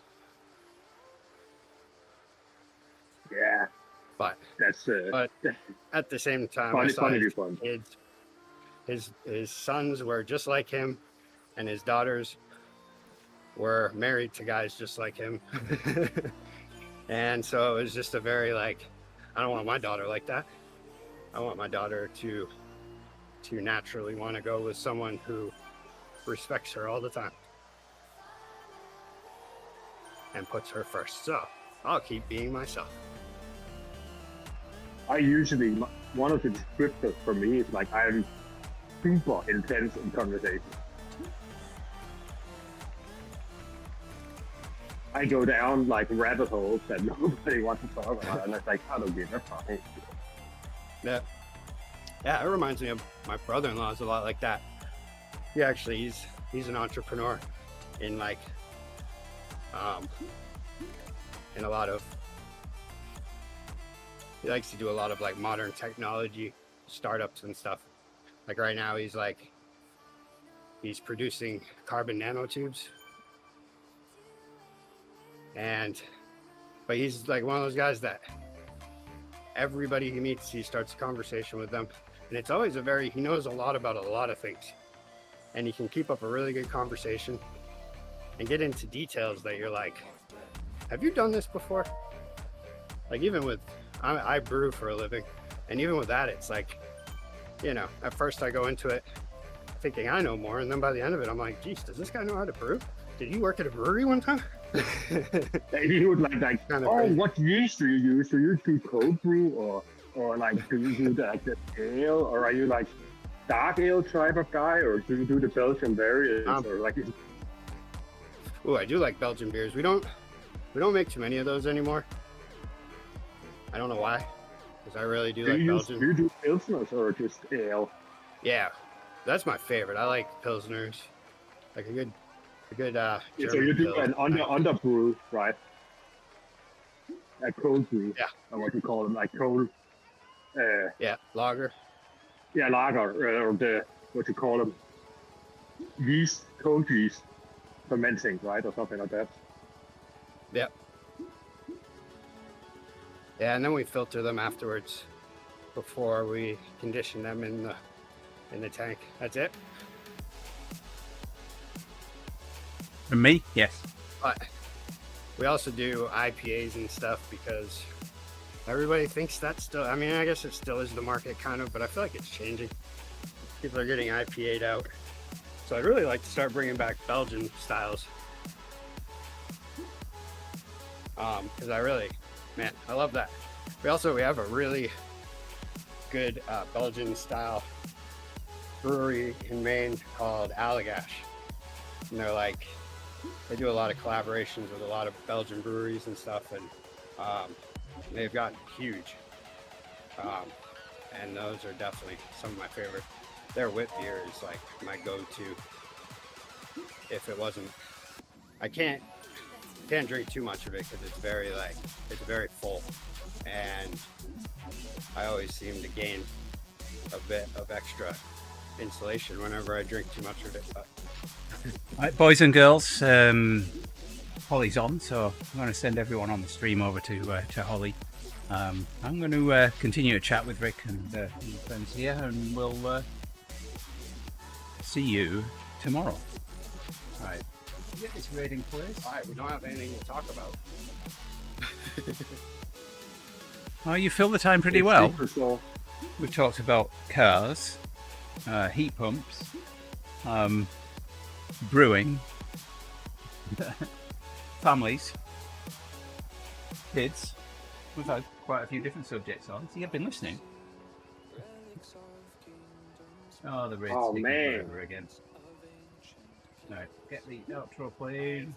Yeah, But that's but at the same time, I funny, saw funny his viewpoint. kids, his sons were just like him, and his daughters were married to guys just like him. And so it was just a very like, I don't want my daughter like that. I want my daughter to naturally want to go with someone who respects her all the time and puts her first. So I'll keep being myself. I usually, one of the descriptors for me is like I'm super intense in conversation. I go down like rabbit holes that nobody wants to talk about, and it's like, I don't give a fuck. Yeah, it reminds me of my brother-in-law is a lot like that. He's an entrepreneur in like in a lot of, he likes to do a lot of like modern technology startups and stuff. Like right now he's producing carbon nanotubes, but he's like one of those guys that everybody he meets, he starts a conversation with them, and it's always he knows a lot about a lot of things, and he can keep up a really good conversation and get into details that you're like, have you done this before? Like even with, I brew for a living, and even with that, it's like, you know, at first I go into it thinking I know more, and then by the end of it, I'm like, geez, does this guy know how to brew? Did he work at a brewery one time? He would like Kind of oh, crazy. what yeast do you use? Do you do cold brew or like do you do the ale, or are you like dark ale type of guy, or do you do the Belgian variants, or like? Oh, I do like Belgian beers. We don't make too many of those anymore. I don't know why, because I really do like Belgian. Do you do pilsners or just ale? Yeah, that's my favorite. I like pilsners, like a good So German you do pils. an under brew, right? A cold brew. Yeah. Or what you call them, like cold. Yeah, lager. Yeah, lager, or the what you call them, yeast, cold yeast, fermenting, right, or something like that. Yep. Yeah, and then we filter them afterwards before we condition them in the tank. That's it. From me, yes. But we also do IPAs and stuff because everybody thinks that's still, I mean, I guess it still is the market kind of, but I feel like it's changing. People are getting IPA'd out. So I'd really like to start bringing back Belgian styles. Because I love that. We have a really good Belgian style brewery in Maine called Allagash. And they do a lot of collaborations with a lot of Belgian breweries and stuff, and they've gotten huge. And those are definitely some of my favorite. Their wit beer is like my go-to. If it wasn't, I can't drink too much of it because it's very full, and I always seem to gain a bit of extra insulation whenever I drink too much of it. But Right, boys and girls, Holly's on, so I'm going to send everyone on the stream over to Holly. I'm going to continue to chat with Rick and friends here, and we'll see you tomorrow. All right. Get this rating, please. all right, we don't have anything to talk about. Oh, you fill the time pretty well. For sure. We've talked about cars, heat pumps, brewing, families, kids. We've had quite a few different subjects on, so you've been listening. Oh, the raid's taking man. forever again. Right, get the outro played.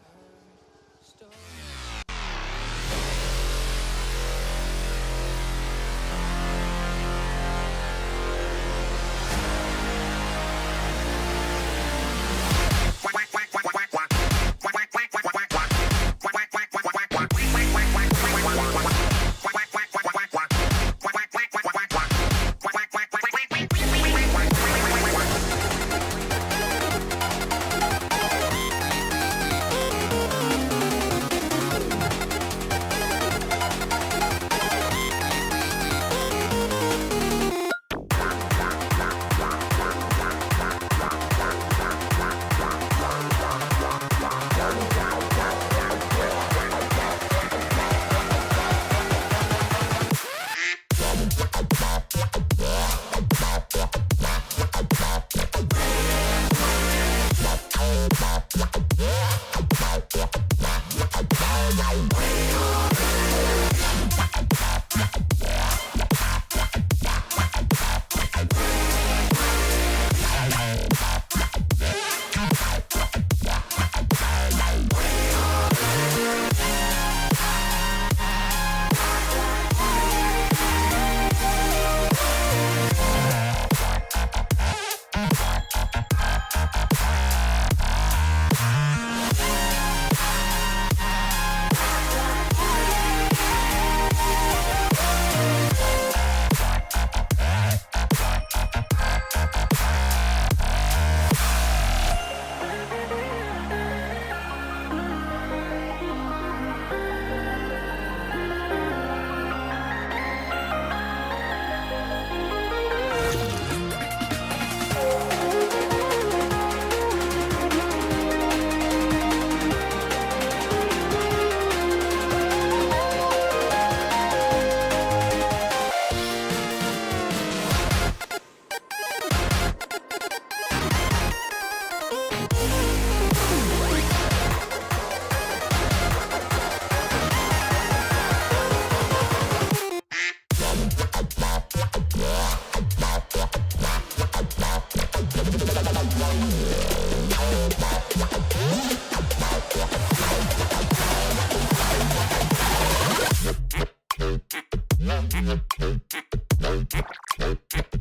Bye.